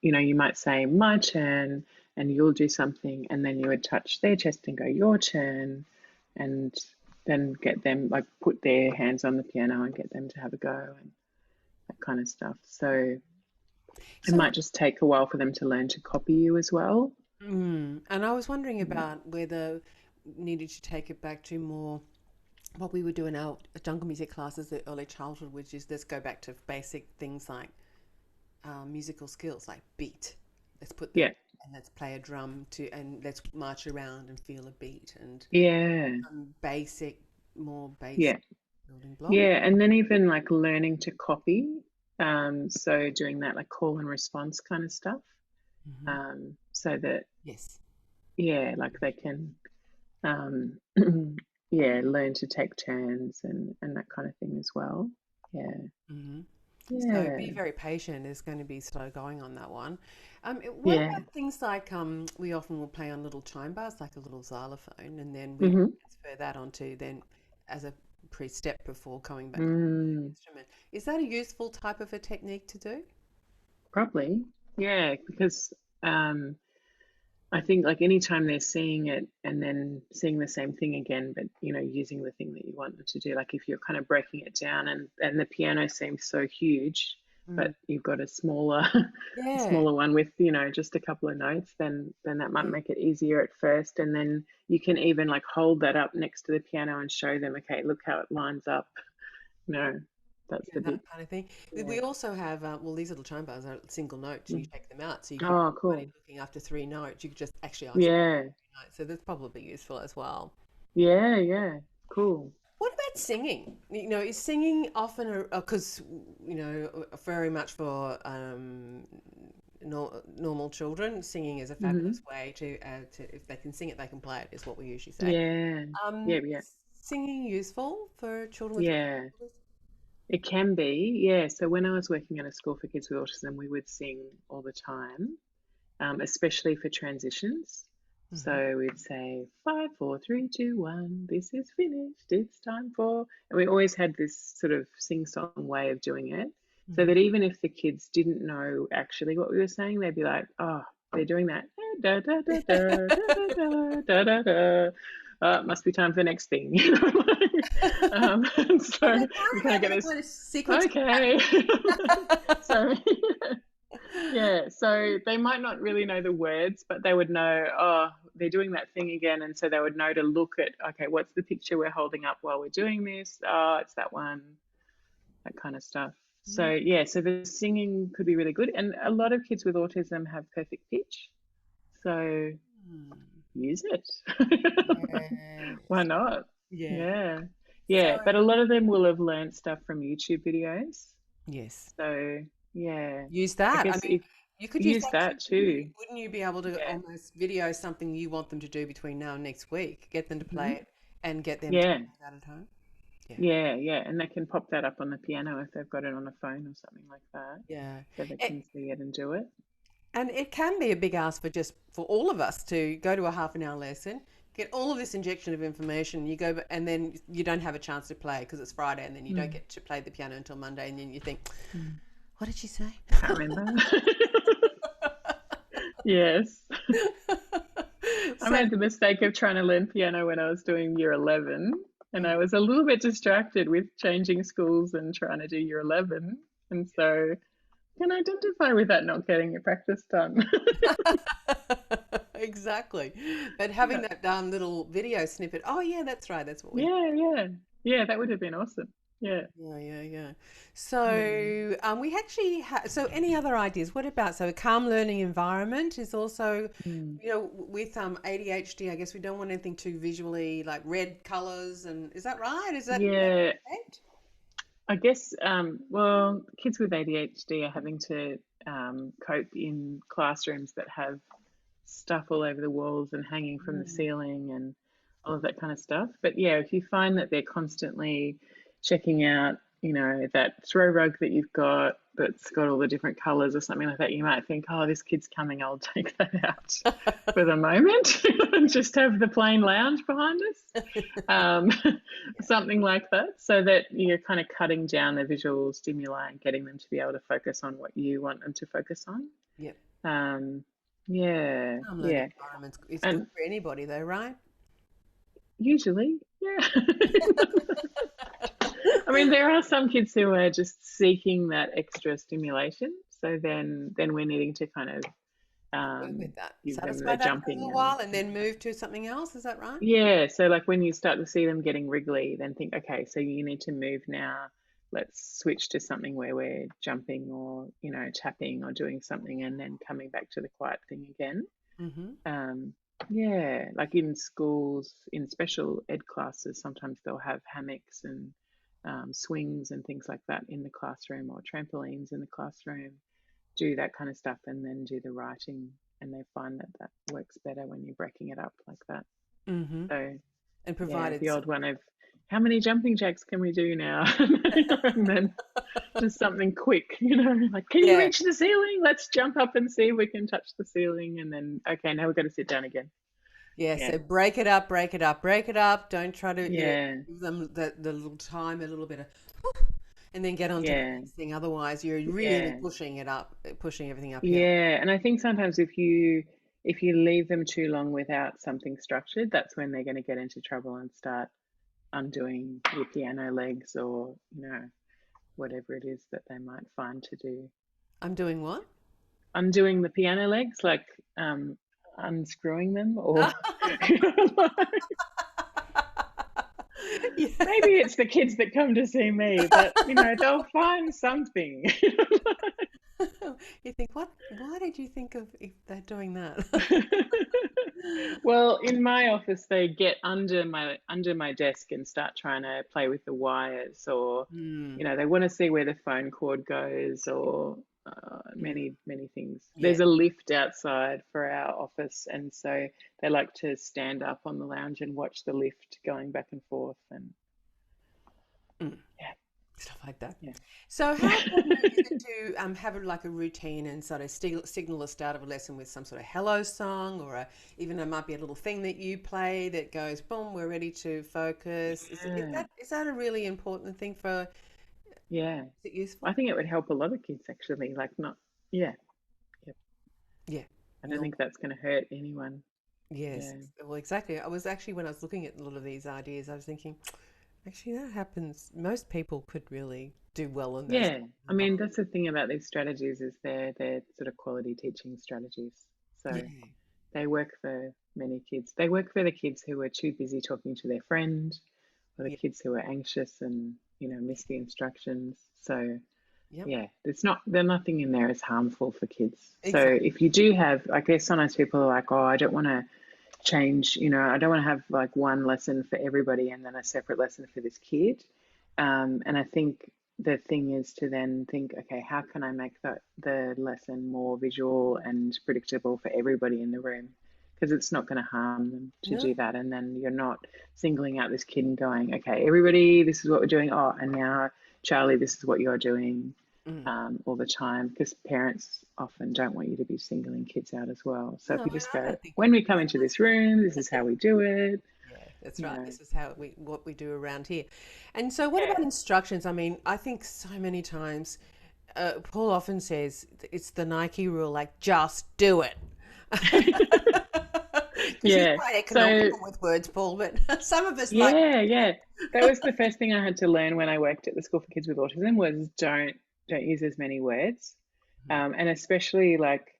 you might say my turn, and you'll do something, and then you would touch their chest and go your turn, and then get them, like, put their hands on the piano and get them to have a go, and that kind of stuff. So it So, might just take a while for them to learn to copy you as well. and I was wondering about whether needed to take it back to more what we would do in our jungle music classes at early childhood, which is let's go back to basic things like musical skills, like beat. Let's put the Yeah, and let's play a drum to and let's march around and feel a beat and yeah, basic, more yeah, basic building block. yeah. And then even like learning to copy. So doing that like call and response kind of stuff. Hmm. So that, Yes. yeah, like they can, um, yeah, learn to take turns and that kind of thing as well. Yeah, Hmm. So be yeah, very patient. It's going to be slow going on that one. What yeah. about things like we often will play on little chime bars, like a little xylophone, and then we Mm-hmm. transfer that onto then as a pre-step before coming back to the Mm, instrument. Is that a useful type of a technique to do? probably, yeah, because um, I think like anytime they're seeing it and then seeing the same thing again, but using the thing that you want them to do, like if you're kind of breaking it down and the piano seems so huge, but Mm. you've got a smaller a Yeah. smaller one with just a couple of notes, then that might Yeah. make it easier at first, and then you can even like hold that up next to the piano and show them, okay, look how it lines up. No, that's Yeah, the bit. that kind of thing. Yeah. We also have, well, these little chime bars are single notes and you Mm. take them out. So you could, Oh, somebody cool. looking after three notes, you could just actually ask them Yeah, three notes. So that's probably useful as well. yeah, yeah. Cool. What about singing? Is singing often because very much for normal children, singing is a Hmm. fabulous way to if they can sing it, they can play it, is what we usually say. Yeah, yeah, yeah, Is singing useful for children with learning yeah. disabilities? It can be, yeah. So when I was working at a school for kids with autism, we would sing all the time, especially for transitions. Hmm. So we'd say 5, 4, 3, 2, 1. This is finished. It's time for, and we always had this sort of sing-song way of doing it, so Hmm. that even if the kids didn't know actually what we were saying, they'd be like, "Oh, they're doing that. Da da da da da da da da da. It must be time for the next thing." And Well, so they you kind of kind of have get their this. kind of sequence Okay. pattern. So yeah, so they might not really know the words, but they would know, oh, they're doing that thing again. And so they would know to look at, okay, what's the picture we're holding up while we're doing this? Oh, it's that one, that kind of stuff. So yeah, so the singing could be really good. And a lot of kids with autism have perfect pitch. So Hmm. use it. Why Yes. not? Yeah. Yeah. So, Yeah. But a lot of them will have learned stuff from YouTube videos. yes. So yeah, Use I that. I guess mean, if you could use use that too, that couldn't you? too. Wouldn't you be able to Yeah. almost video something you want them to do between now and next week, get them to play Hmm. it and get them to Yeah. play that at home? Yeah. Yeah. Yeah. And they can pop that up on the piano if they've got it on a phone or something like that, Yeah. so they It, can see it and do it. and it can be a big ask for just for all of us to go to a half an hour lesson, get all of this injection of information, you go, and then you don't have a chance to play because it's Friday, and then you don't Mm. get to play the piano until Monday, and then you think, Mm. what did she say? Can't remember. Yes. I So, made the mistake of trying to learn piano when I was doing year 11, and I was a little bit distracted with changing schools and trying to do year 11. And so can identify with that not getting your practice done. Exactly. But having Yeah. that little video snippet, oh yeah, that's right, that's what we. Yeah, yeah. Yeah, that would have been awesome. Yeah. Yeah, yeah, yeah. Mm. So we actually so any other ideas? What about so a calm learning environment is also, Mm. with ADHD, I guess we don't want anything too visually like red colors, and is that right? Is that Yeah, correct? I guess, well, kids with ADHD are having to cope in classrooms that have stuff all over the walls and hanging from the Mm. ceiling and all of that kind of stuff. But yeah, if you find that they're constantly checking out, that throw rug that you've got that's got all the different colours or something like that, you might think, oh, this kid's coming, I'll take that out for the moment and just have the plain lounge behind us. Um, something like that, so that you're kind of cutting down the visual stimuli and getting them to be able to focus on what you want them to focus on. Yep. Um, yeah, Calm learning yeah. environments is good And for anybody though, right? usually, yeah. I mean, there are some kids who are just seeking that extra stimulation. So then we're needing to kind of Work with that. give them Satisfy the that for a jumping little and while and then move to something else. Is that right? yeah. So like when you start to see them getting wriggly, then think, okay, so you need to move now. Let's switch to something where we're jumping or tapping or doing something, and then coming back to the quiet thing again. Mm-hmm. Um, yeah, like in schools, in special ed classes, sometimes they'll have hammocks and swings and things like that in the classroom, or trampolines in the classroom. Do that kind of stuff, and then do the writing. And they find that that works better when you're breaking it up like that. Mm-hmm. So And yeah, provided the old one of how many jumping jacks can we do now? And then just something quick, like, can you yeah. reach the ceiling? Let's jump up and see if we can touch the ceiling. And then, okay, now we've got to sit down again. Yeah, Yeah. so break it up, break it up, break it up. Don't try to, Yeah. give them the little time, a little bit of, and then get on to the Yeah. next thing. Otherwise, you're really Yeah. pushing it up, pushing everything uphill. Yeah. And I think sometimes if you leave them too long without something structured, that's when they're going to get into trouble and start undoing your piano legs, or, whatever it is that they might find to do. I'm doing what? Undoing the piano legs, like unscrewing them, or Yeah. maybe it's the kids that come to see me, but they'll find something. You think, what? Why did you think of if they're doing that? Well, in my office, they get under my desk and start trying to play with the wires, or Hmm. they want to see where the phone cord goes, or Mm. many things. Yeah. There's a lift outside for our office, and so they like to stand up on the lounge and watch the lift going back and forth, and Mm. yeah, Stuff like that. yeah. So, how important is it to have like a routine and sort of signal the start of a lesson with some sort of hello song, or even there might be a little thing that you play that goes, boom, we're ready to focus. Yeah, Is that a really important thing for? yeah. Is it useful? I think it would help a lot of kids actually. Like, not, yeah, yeah. Yeah. I don't No. think that's going to hurt anyone. Yes. Yeah. Well, exactly. I was actually when I was looking at a lot of these ideas, I was thinking, actually, that happens. Most people could really do well in those Yeah, I mean, environments. that's the thing about these strategies, is they're sort of quality teaching strategies. Yeah. So they work for many kids. They work for the kids who are too busy talking to their friend, or the Yeah. kids who are anxious and miss the instructions. So Yep. yeah, there's nothing in there is harmful for kids. So Exactly. if you do have, I guess sometimes people are like, oh, I don't want to change, I don't want to have like one lesson for everybody and then a separate lesson for this kid. And I think the thing is to then think, okay, how can I make the lesson more visual and predictable for everybody in the room? Because it's not going to harm them to No. do that. And then you're not singling out this kid and going, okay, everybody, this is what we're doing. Oh, and now, Charlie, this is what you're doing. Mm. All the time, because parents often don't want you to be singling kids out as well. So if No, you and just I go, don't think when we come into this room, this is how we do it. Yeah, that's You right. know, This is what we do around here. And so, what about yeah, instructions? I mean, I think so many times Paul often says it's the Nike rule, like just do it. Because he's yeah. quite So economical with words, Paul, but some of us like, yeah, yeah. That was the first thing I had to learn when I worked at the School for Kids with Autism, was don't use as many words. And especially like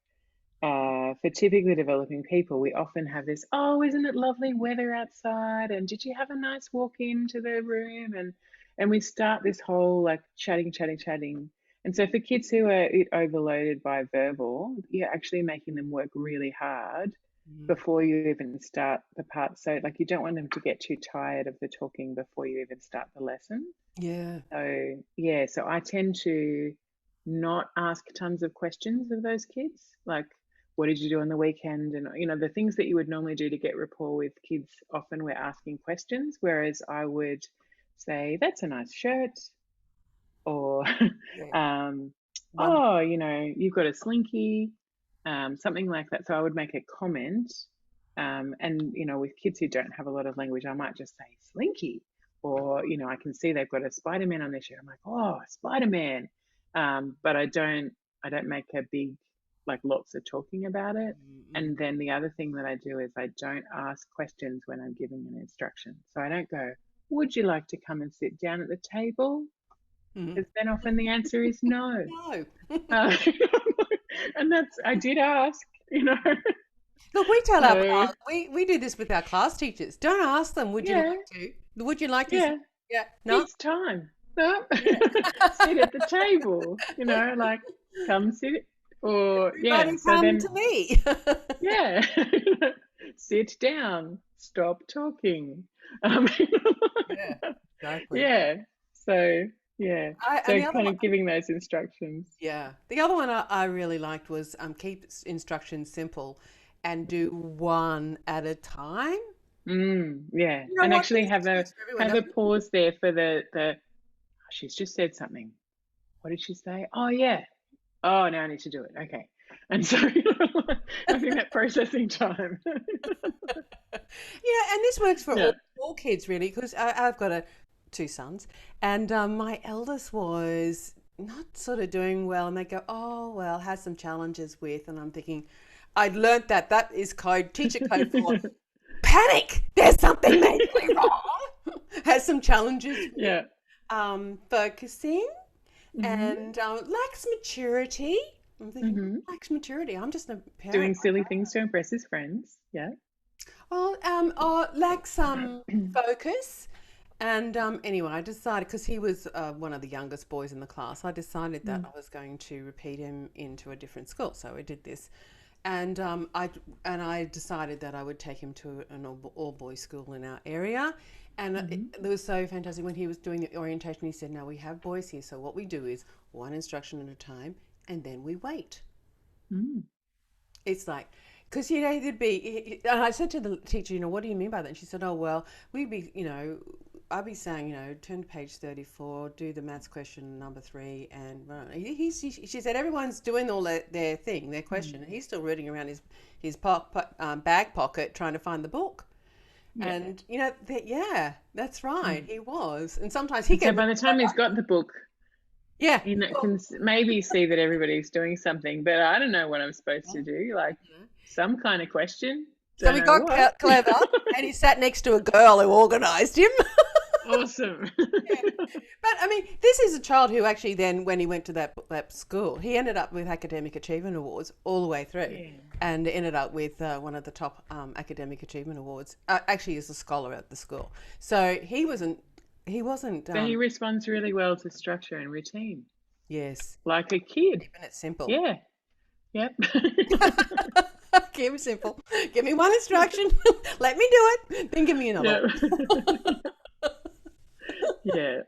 for typically developing people, we often have this, oh, isn't it lovely weather outside? And did you have a nice walk into the room? And we start this whole like chatting. And so for kids who are overloaded by verbal, you're actually making them work really hard before you even start the part. So like you don't want them to get too tired of the talking before you even start the lesson. Yeah. So yeah, so I tend to not ask tons of questions of those kids, like what did you do on the weekend, and you know the things that you would normally do to get rapport with kids. Often we're asking questions, whereas I would say that's a nice shirt, or Yeah. One. oh, you know, you've got a slinky, something like that. So I would make a comment, and you know, with kids who don't have a lot of language, I might just say slinky, or you know, I can see they've got a Spider-Man on their shirt. I'm like, oh, Spider-Man, but I don't make a big like lots of talking about it. And then the other thing that I do is I don't ask questions when I'm giving an instruction. So I don't go, would you like to come and sit down at the table? Because then often the answer is no. No. And that's, I did ask, you know. Look, we tell So, we do this with our class teachers. Don't ask them, would you yeah, like to? Would you like to? yeah, Yeah. No. it's time. No. Sit at the table, you know, like come sit. Or, yeah, Everybody so come then, to me. yeah, sit down, stop talking. Yeah, exactly. Yeah, so, yeah, And so the other kind one, of giving those instructions. yeah, the other one I really liked was keep instructions simple and do one at a time. Yeah, You know and what? actually This works for everyone, have a doesn't it? pause there for the oh, she's just said something. What did she say? Oh yeah. Oh, now I need to do it. Okay. And so having that processing time. Yeah, and this works for Yeah. all kids really, because I've got two sons, and my eldest was not sort of doing well, and they go, "Oh well, has some challenges with," and I'm thinking, I'd learnt that that is code, teacher code for panic. There's something majorly wrong. Has some challenges with Yeah. focusing Hmm. and lacks maturity. I'm thinking, Hmm. lacks maturity. I'm just a parent. Doing silly things to impress his friends. Yeah. Well, or lack some focus. And anyway, I decided, because he was one of the youngest boys in the class, I decided that I was going to repeat him into a different school. So I did this, and I decided that I would take him to an all boys school in our area. And it was so fantastic when he was doing the orientation. He said, "Now we have boys here, so what we do is one instruction at a time, and then we wait." Mm. It's like, because you know there'd be. And I said to the teacher, "You know, what do you mean by that?" And she said, "Oh well, we'd be, you know, I'd be saying, you know, turn to page 34, do the maths question number 3, and she said everyone's doing all their thing, their question, and he's still rooting around his bag pocket trying to find the book." Yeah. And you know that, yeah, that's right, he was, and sometimes he And so get by the time he's got the book, yeah. you know, Well, can maybe see that everybody's doing something, but I don't know what I'm supposed to do. Like some kind of question. so Don't we know got what. clever, and he sat next to a girl who organised him. Awesome. But I mean, this is a child who actually then, when he went to that school, he ended up with academic achievement awards all the way through, Yeah. and ended up with one of the top academic achievement awards. Actually, as a scholar at the school. So he wasn't. He wasn't. So he responds really well to structure and routine, Yes. like a kid. Keeping it simple. Yeah. Yep. Keep it simple. Give me one instruction. Let me do it. Then give me another. Yeah. Yeah.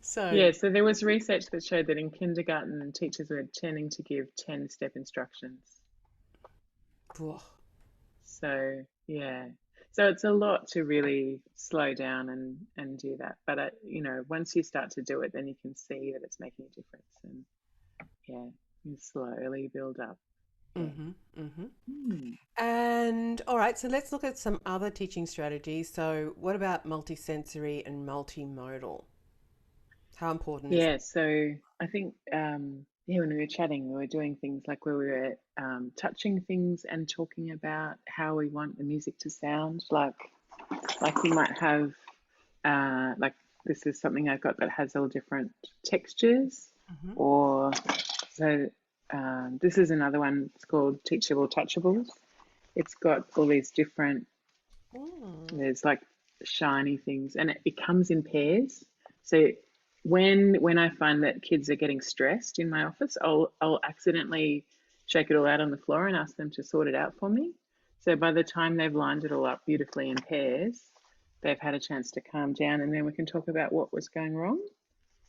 So. Yeah. So there was research that showed that in kindergarten, teachers were tending to give 10-step instructions. Oh, So yeah. So it's a lot to really slow down and do that. But you know, once you start to do it, then you can see that it's making a difference. And yeah, you slowly build up. Yeah. And all right, so let's look at some other teaching strategies. So, what about multisensory and multimodal? How important is Yeah, so I think yeah, when we were chatting, we were doing things like where we were touching things and talking about how we want the music to sound. Like we might have like this is something I've got that has all different textures, or So this is another one. It's called Teachable Touchables. It's got all these different, there's like shiny things, and it comes in pairs. So when I find that kids are getting stressed in my office, I'll accidentally shake it all out on the floor and ask them to sort it out for me. So by the time they've lined it all up beautifully in pairs, they've had a chance to calm down, and then we can talk about what was going wrong.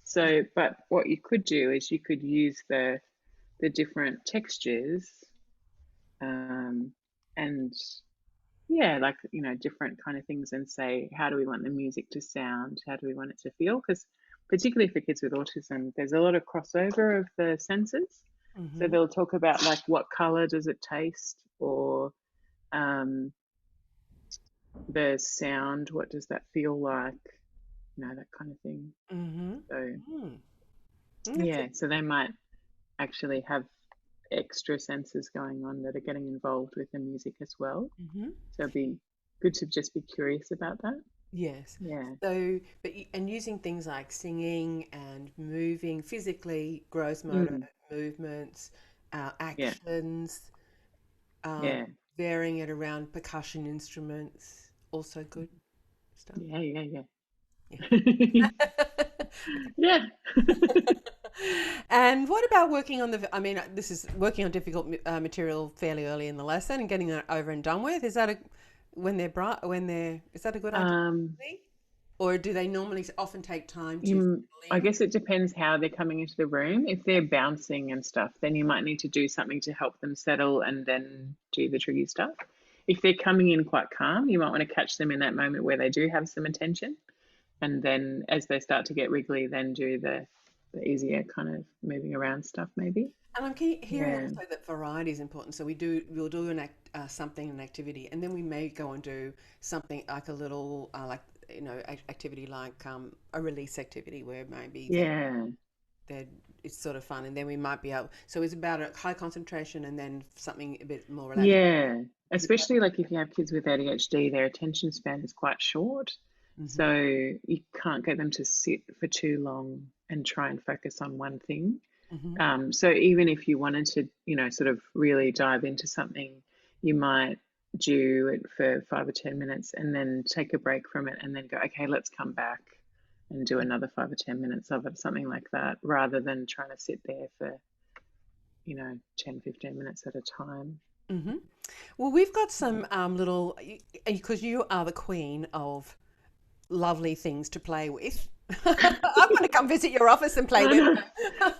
So, but what you could do is you could use the different textures, and yeah, like, you know, different kind of things, and say, how do we want the music to sound? How do we want it to feel? Because particularly for kids with autism, there's a lot of crossover of the senses. So they'll talk about like, what color does it taste, or the sound, what does that feel like? You know, that kind of thing. So yeah, so they might actually have extra senses going on that are getting involved with the music as well. So it'd be good to just be curious about that. Yes. Yeah. So, and using things like singing and moving physically, gross motor movements, actions, Yeah. varying it around percussion instruments, also good stuff. Yeah. Yeah. Yeah. And what about working on I mean, this is working on difficult material fairly early in the lesson and getting that over and done with. Is that is that a good idea? Or do they normally often take time to settle I in? guess it depends how they're coming into the room. If they're bouncing and stuff, then you might need to do something to help them settle and then do the tricky stuff. If they're coming in quite calm, you might want to catch them in that moment where they do have some attention. And then as they start to get wriggly, then do the easier kind of moving around stuff maybe. And I'm hearing also that variety is important. So we'll do an activity, and then we may go and do something like a little activity like a release activity where maybe it's sort of fun, and then we might be able. So it's about a high concentration, and then something a bit more relaxed. Yeah, especially like if you have kids with ADHD, their attention span is quite short. So you can't get them to sit for too long and try and focus on one thing. So even if you wanted to, you know, sort of really dive into something, you might do it for 5 or 10 minutes and then take a break from it and then go, okay, let's come back and do another 5 or 10 minutes of it, something like that, rather than trying to sit there for, you know, 10, 15 minutes at a time. Well, we've got some little, because you are the queen of lovely things to play with. I want to come visit your office and play with them.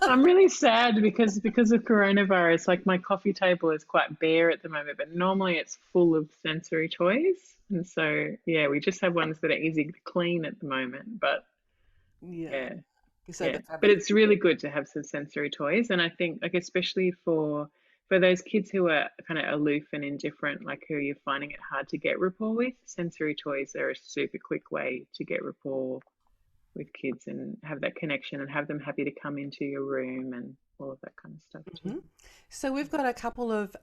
I'm really sad because of coronavirus, like my coffee table is quite bare at the moment, but normally it's full of sensory toys. And so, yeah, we just have ones that are easy to clean at the moment, but yeah. But it's really good to have some sensory toys. And I think, like, especially for those kids who are kind of aloof and indifferent, like who you're finding it hard to get rapport with, sensory toys are a super quick way to get rapport with kids and have that connection and have them happy to come into your room and all of that kind of stuff too. So we've got a couple of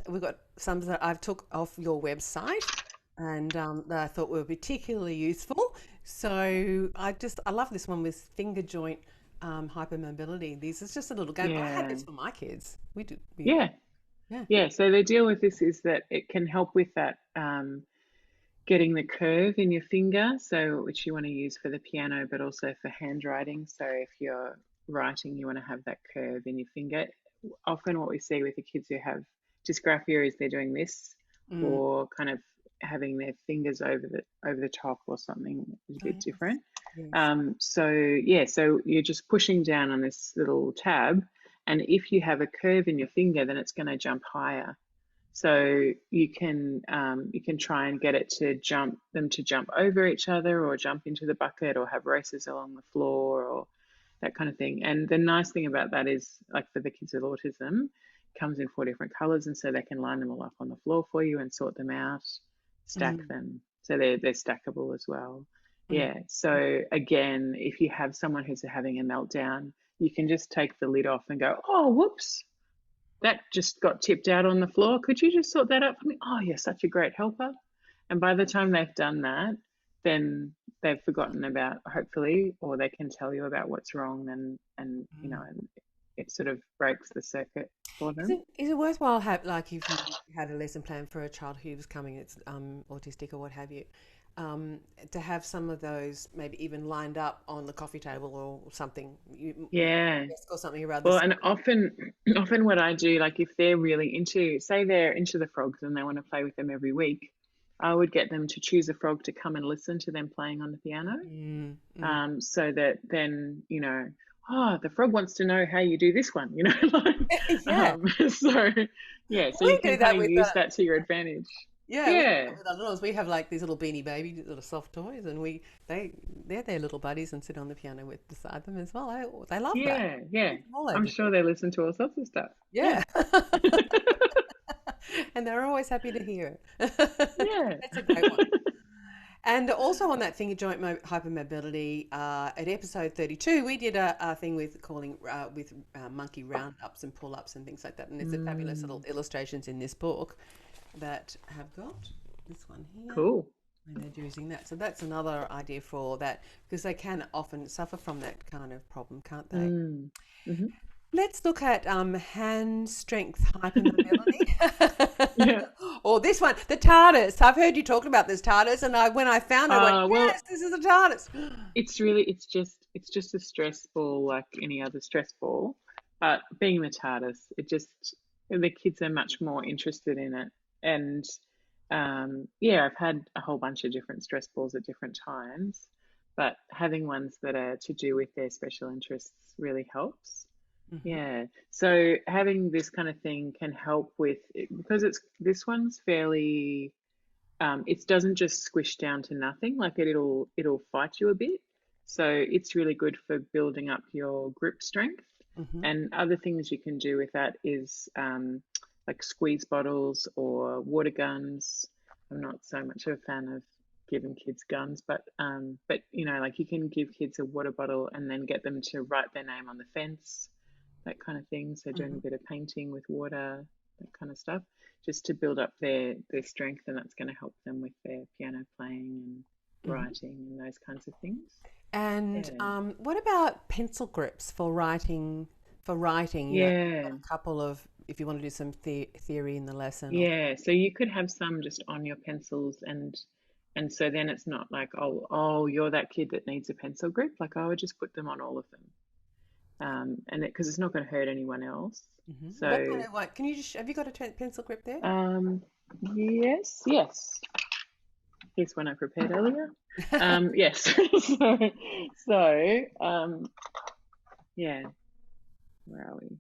we've got some that I've took off your website and that I thought were particularly useful. So I love this one with finger joint hypermobility. This is just a little game. I had this for my kids. We do. Yeah. So the deal with this is that it can help with that getting the curve in your finger, so which you want to use for the piano, but also for handwriting. So if you're writing, you want to have that curve in your finger. Often what we see with the kids who have dysgraphia is they're doing this, or kind of having their fingers over the top or something a bit different. So you're just pushing down on this little tab, and if you have a curve in your finger, then it's going to jump higher. So you can try and get it to jump over each other, or jump into the bucket, or have races along the floor, or that kind of thing. And the nice thing about that is, like for the kids with autism, it comes in 4 different colors, and so they can line them all up on the floor for you and sort them out, stack them, so they're stackable as well. So again, if you have someone who's having a meltdown, you can just take the lid off and go, oh, whoops, that just got tipped out on the floor. Could you just sort that out for me? Oh, you're such a great helper. And by the time they've done that, then they've forgotten about, hopefully, or they can tell you about what's wrong, and you know, and it sort of breaks the circuit for Is them. it worthwhile like if you had a lesson plan for a child who was coming, it's autistic or what have you, to have some of those maybe even lined up on the coffee table or something, Yeah. desk or something around Well, this. and often what I do, like if they're really into, say they're into the frogs and they want to play with them every week, I would get them to choose a frog to come and listen to them playing on the piano. Mm, mm. So that then, oh, the frog wants to know how you do this one, like, Yeah, so yeah, so you we can do kind that of with use that to your advantage. yeah, we do Yeah, that with our little ones. We have like these little beanie baby little soft toys, and they're their little buddies and sit on the piano with beside them as well. They love that. yeah. All I'm over sure they listen to all sorts of stuff. Yeah, yeah. And they're always happy to hear it. yeah. That's a great one. And also on that thing of joint hypermobility, at episode 32, we did a thing with calling with monkey roundups and pull-ups and things like that. And there's a fabulous little illustrations in this book that have got this one here. Cool. And they're using that. So that's another idea for that, because they can often suffer from that kind of problem, can't they? Mm-hmm. Let's look at hand strength hypermobility. Yeah. Or this one, the TARDIS. I've heard you talking about this TARDIS, and when I found it, I went, Well, yes, this is a TARDIS. it's just a stress ball like any other stress ball. But being the TARDIS, the kids are much more interested in it. And yeah, I've had a whole bunch of different stress balls at different times, but having ones that are to do with their special interests really helps. Yeah. So having this kind of thing can help with because this one's fairly it doesn't just squish down to nothing, like it'll fight you a bit. So it's really good for building up your grip strength. And other things you can do with that is like squeeze bottles or water guns. I'm not so much of a fan of giving kids guns, but like you can give kids a water bottle and then get them to write their name on the fence, that kind of thing. So doing a bit of painting with water, that kind of stuff, just to build up their strength, and that's going to help them with their piano playing and writing and those kinds of things. And what about pencil grips for writing? Yeah. A couple of, if you want to do some theory in the lesson. Yeah. So you could have some just on your pencils, and so then it's not like, oh, you're that kid that needs a pencil grip. Like I would just put them on all of them. And because it's not going to hurt anyone else. So what kind of, can you have you got a pencil grip there? yes. Here's one I prepared earlier. Yes. Yeah. Where are we?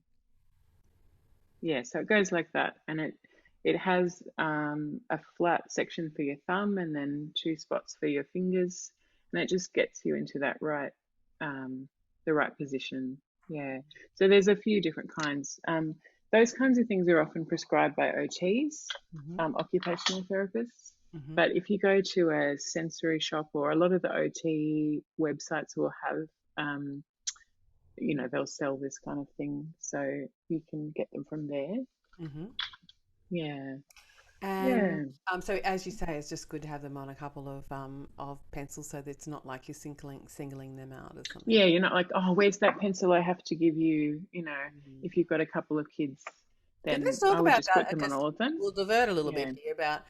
Yeah. So it goes like that, and it has a flat section for your thumb, and then 2 spots for your fingers, and it just gets you into that the right position. Yeah. So there's a few different kinds. Those kinds of things are often prescribed by OTs, occupational therapists. But if you go to a sensory shop, or a lot of the OT websites will have, they'll sell this kind of thing. So you can get them from there. Yeah. And so as you say, it's just good to have them on a couple of pencils, so that it's not like you're singling them out or something. Yeah, you're not like, oh, where's that pencil I have to give you? If you've got a couple of kids, then let's talk I would about just put them on all of them. We'll divert a little bit here about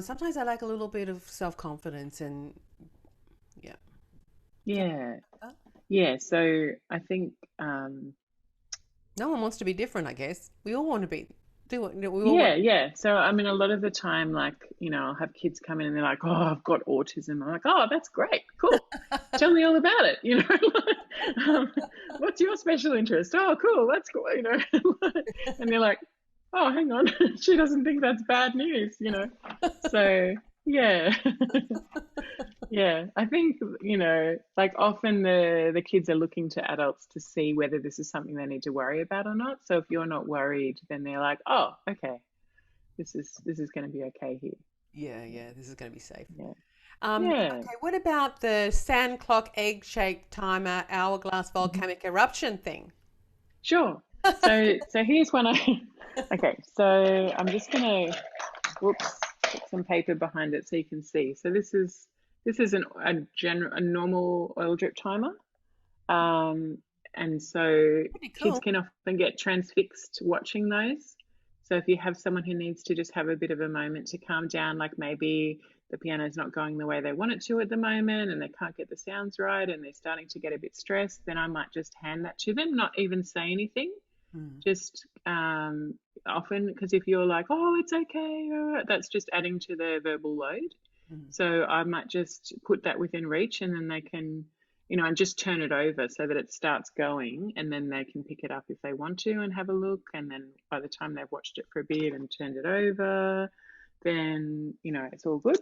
sometimes I lack a little bit of self-confidence, and yeah. So I think no one wants to be different. I guess we all want to be. Yeah. So I mean, a lot of the time, like, I'll have kids come in and they're like, "Oh, I've got autism." I'm like, "Oh, that's great, cool. Tell me all about it." What's your special interest? Oh, cool, that's cool. And they're like, "Oh, hang on, she doesn't think that's bad news." So yeah. Yeah, I think, like often the kids are looking to adults to see whether this is something they need to worry about or not. So if you're not worried, then they're like, oh, okay, this is going to be okay here. Yeah, this is going to be safe. Yeah. Okay, what about the sand clock, egg-shaped timer, hourglass volcanic eruption thing? Sure. So here's one okay, so I'm just going to, put some paper behind it so you can see. So this is a normal oil drip timer, And so Pretty kids cool. can often get transfixed watching those. So if you have someone who needs to just have a bit of a moment to calm down, like maybe the piano's not going the way they want it to at the moment and they can't get the sounds right and they're starting to get a bit stressed, then I might just hand that to them, not even say anything. Just often, because if you're like, oh, it's okay, that's just adding to their verbal load. So I might just put that within reach, and then they can, and just turn it over so that it starts going, and then they can pick it up if they want to and have a look. And then by the time they've watched it for a bit and turned it over, then, it's all good.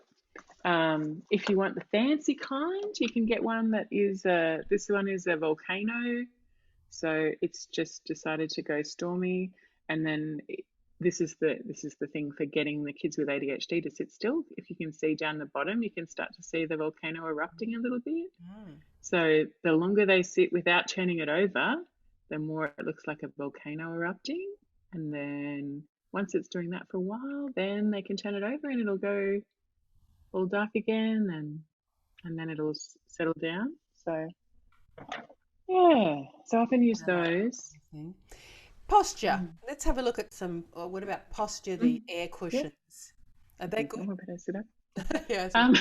If you want the fancy kind, you can get one that is, this one is a volcano. So it's just decided to go stormy, and then this is the thing for getting the kids with ADHD to sit still. If you can see down the bottom, you can start to see the volcano erupting a little bit. So the longer they sit without turning it over, the more it looks like a volcano erupting. And then once it's doing that for a while, then they can turn it over and it'll go all dark again, and then it'll settle down. So yeah, so I often use those. Posture. Let's have a look at some. What about posture? The air Yeah. cushions. Are they good? Oh, I better sit up. Yeah. Um,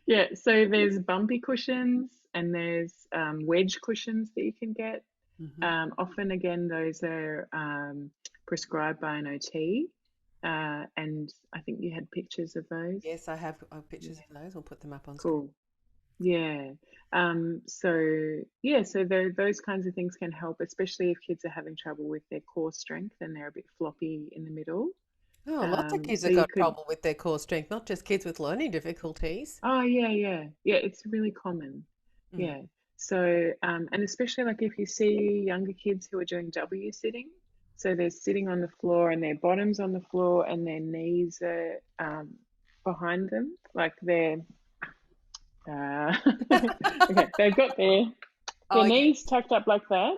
yeah, so there's bumpy cushions and there's wedge cushions that you can get. Often, again, those are prescribed by an OT, and I think you had pictures of those. Yes, I have pictures of those. We'll put them up on Cool. screen. Yeah. So those kinds of things can help, especially if kids are having trouble with their core strength and they're a bit floppy in the middle. Oh, lots of kids So have you got could. trouble with their core strength, not just kids with learning difficulties. Oh, yeah. It's really common. Yeah. So, and especially like if you see younger kids who are doing W sitting, so they're sitting on the floor and their bottom's on the floor and their knees are behind them, like they're okay, they've got their knees tucked up like that.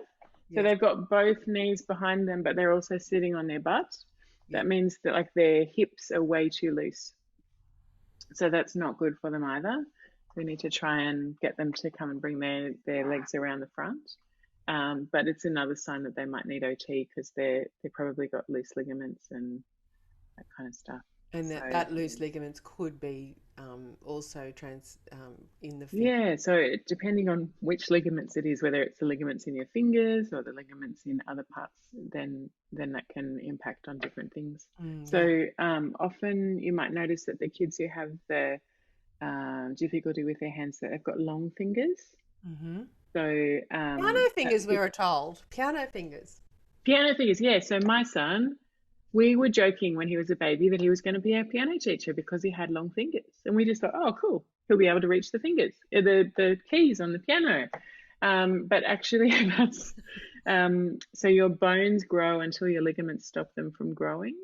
So they've got both knees behind them, but they're also sitting on their butt. That means that like their hips are way too loose. So that's not good for them either. We need to try and get them to come and bring their legs around the front. But it's another sign that they might need OT because they probably got loose ligaments and that kind of stuff. And that loose ligaments could be also in the finger. Yeah, so depending on which ligaments it is, whether it's the ligaments in your fingers or the ligaments in other parts, then that can impact on different things. So often you might notice that the kids who have the difficulty with their hands, that they've got long fingers. So piano fingers, we were told. Piano fingers. Piano fingers, yeah. So my son, we were joking when he was a baby that he was going to be a piano teacher because he had long fingers. And we just thought, oh, cool. He'll be able to reach the fingers, the keys on the piano. But actually that's, so your bones grow until your ligaments stop them from growing.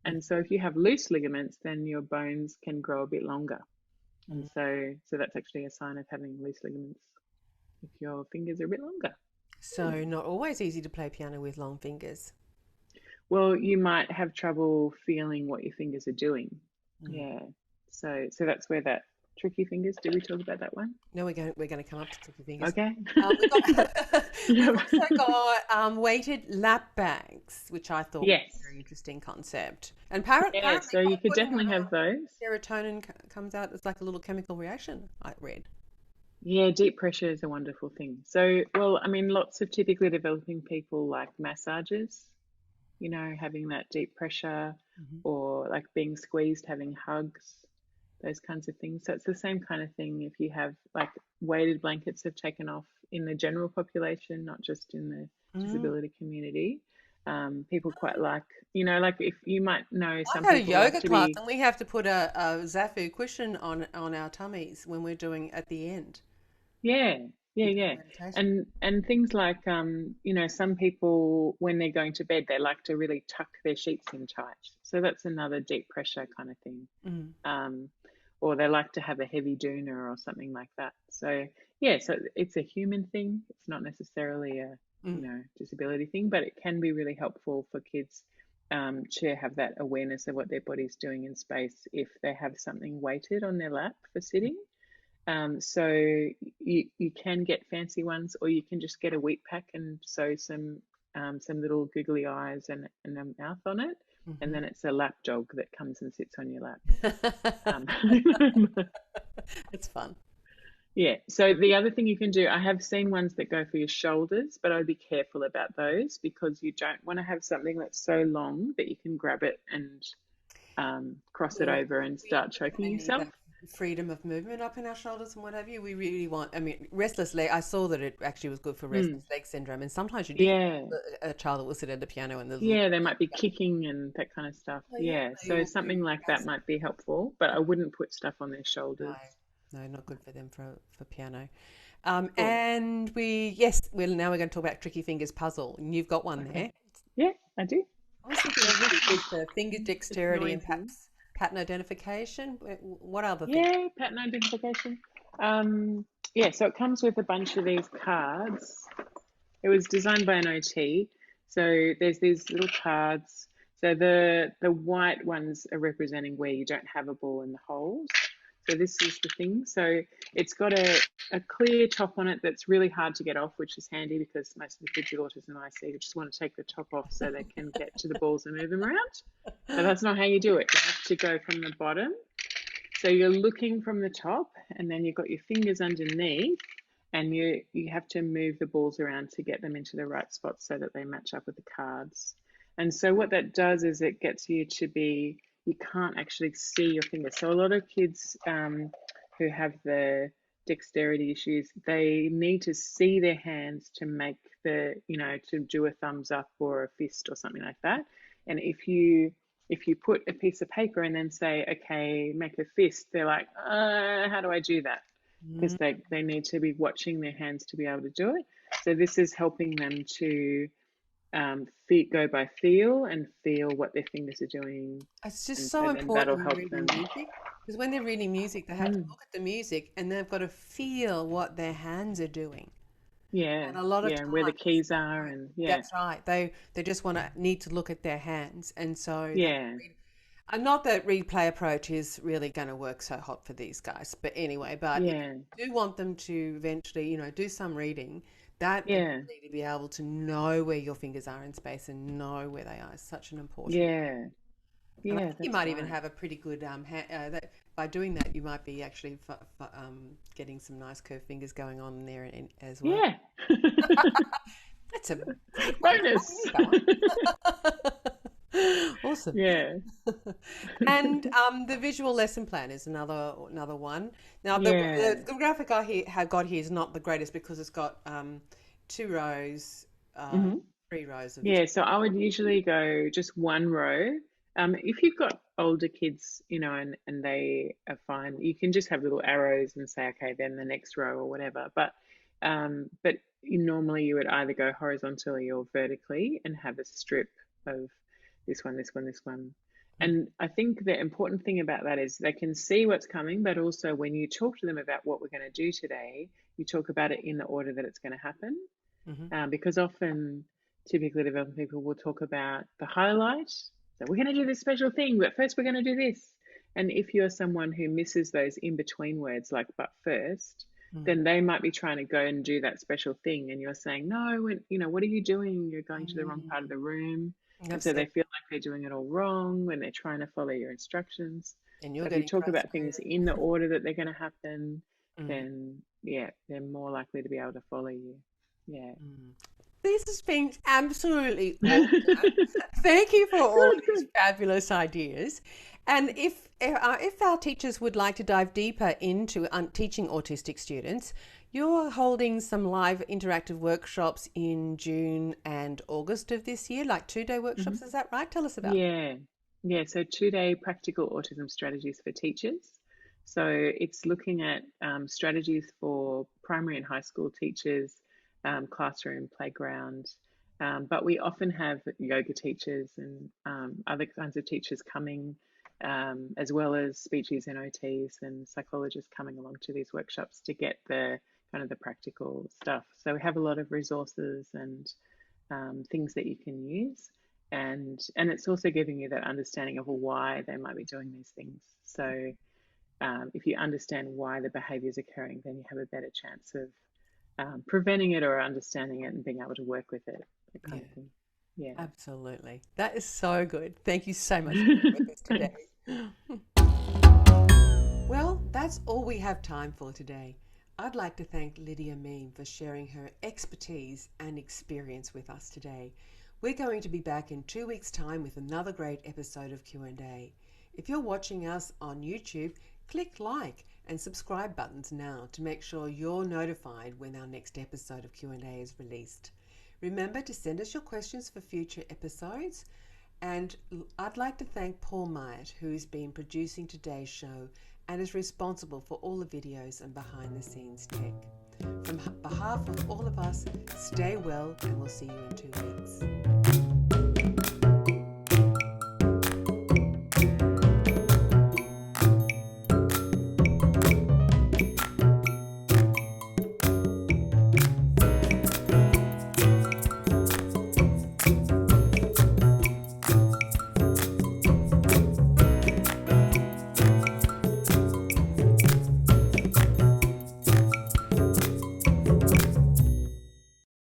And so if you have loose ligaments, then your bones can grow a bit longer. And so that's actually a sign of having loose ligaments if your fingers are a bit longer. So not always easy to play piano with long fingers. Well, you might have trouble feeling what your fingers are doing. Yeah. So that's where that tricky fingers. Did we talk about that one? No, we're going to come up to tricky fingers. Okay. We've also got weighted lap bags, which I thought was a very interesting concept. And apparently, so you could definitely have those. Serotonin comes out as like a little chemical reaction, I read. Yeah, deep pressure is a wonderful thing. So, well, I mean, lots of typically developing people like massages, having that deep pressure, or like being squeezed, having hugs, those kinds of things. So it's the same kind of thing if you have like weighted blankets have taken off in the general population, not just in the disability community. People quite like, like if you might know some people. I had a yoga class and we have to put a Zafu cushion on our tummies when we're doing at the end. Yeah. And things like, some people, when they're going to bed, they like to really tuck their sheets in tight. So that's another deep pressure kind of thing. Or they like to have a heavy doona or something like that. So, so it's a human thing. It's not necessarily a, disability thing, but it can be really helpful for kids to have that awareness of what their body's doing in space if they have something weighted on their lap for sitting. So you can get fancy ones, or you can just get a wheat pack and sew some little googly eyes and a mouth on it, and then it's a lap dog that comes and sits on your lap. It's fun. Yeah. So the other thing you can do, I have seen ones that go for your shoulders, but I'd be careful about those because you don't want to have something that's so long that you can grab it and cross it over and start choking We need yourself. that freedom of movement up in our shoulders and what have you. We really want, I mean, restless leg. I saw that it actually was good for restless leg syndrome. And sometimes you do get Yeah. a child that will sit at the piano and there's a little. Yeah, they might be kicking and that kind of stuff. Oh, yeah, Yeah. they So all something do. like that might be helpful, but I wouldn't put stuff on their No, shoulders. no, not good for them for piano. Cool. And yes, now we're going to talk about Tricky Fingers puzzle. And you've got one Okay. there. Yeah, I do. I was thinking it would be good for finger It's dexterity and noisy. perhaps pattern identification. What other things? Yeah, pattern identification. Yeah, so it comes with a bunch of these cards. It was designed by an OT. So there's these little cards. So the white ones are representing where you don't have a ball in the holes. So this is the thing. So it's got a clear top on it that's really hard to get off, which is handy because most of the kids with autism I see just want to take the top off so they can get to the balls and move them around. But that's not how you do it. You have to go from the bottom. So you're looking from the top, and then you've got your fingers underneath, and you have to move the balls around to get them into the right spots so that they match up with the cards. And so what that does is it gets you to be, you can't actually see your fingers. So a lot of kids who have the dexterity issues, they need to see their hands to make to do a thumbs up or a fist or something like that. And if you put a piece of paper and then say, okay, make a fist, they're like, how do I do that? Because they need to be watching their hands to be able to do it. So this is helping them to go by feel and feel what their fingers are doing. It's just And so so then that'll important when help reading them. music because when they're reading music, they have to look at the music and they've got to feel what their hands are doing. Yeah, And a lot of yeah, and where the times, keys are, and yeah, that's right. They just need to look at their hands, and so yeah, and not that read play approach is really going to work so hot for these guys, but anyway. But if yeah, you do want them to eventually, do some reading, that yeah, ability to be able to know where your fingers are in space and know where they are is such an important. yeah, And I yeah, think you that's might even right. have a pretty good by doing that, you might be actually getting some nice curved fingers going on there as well. Yeah. That's a great one. Bonus. We need that one. Awesome. Yeah, And the visual lesson plan is another one. Now yeah. the graphic I have got here is not the greatest because it's got 2 rows, hmm 3 rows of Yeah, so I would usually go just one row. If you've got older kids, and they are fine, you can just have little arrows and say, okay, then the next row or whatever. But normally you would either go horizontally or vertically and have a strip of this one, this one, this one. And I think the important thing about that is they can see what's coming, but also when you talk to them about what we're going to do today, you talk about it in the order that it's going to happen. Because often, typically developing people will talk about the highlight. So we're going to do this special thing, but first we're going to do this. And if you're someone who misses those in between words like but first, then they might be trying to go and do that special thing. And you're saying, no, what are you doing? You're going to the wrong part of the room. And so they feel like they're doing it all wrong when they're trying to follow your instructions. And So you're if you getting talk about things frustrated. in the order that they're going to happen, then yeah, they're more likely to be able to follow you. Yeah. This has been absolutely awesome. Thank you for all these fabulous ideas. And if our teachers would like to dive deeper into teaching autistic students, you're holding some live interactive workshops in June and August of this year, like 2-day workshops. Is that right? Tell us about that. Yeah. Yeah. So 2-day practical autism strategies for teachers. So it's looking at strategies for primary and high school teachers, classroom, playground. But we often have yoga teachers and other kinds of teachers coming, as well as speeches and OTs and psychologists coming along to these workshops to get the kind of the practical stuff. So we have a lot of resources and things that you can use. And it's also giving you that understanding of why they might be doing these things. So if you understand why the behaviour is occurring, then you have a better chance of preventing it or understanding it and being able to work with it, that kind of thing. Yeah. Absolutely. That is so good. Thank you so much for being with us today. Well, that's all we have time for today. I'd like to thank Lydia Meem for sharing her expertise and experience with us today. We're going to be back in 2 weeks' time with another great episode of Q&A. If you're watching us on YouTube, click like and subscribe buttons now to make sure you're notified when our next episode of Q&A is released. Remember to send us your questions for future episodes. And I'd like to thank Paul Myatt, who's been producing today's show and is responsible for all the videos and behind the scenes tech. From behalf of all of us, stay well and we'll see you in 2 weeks.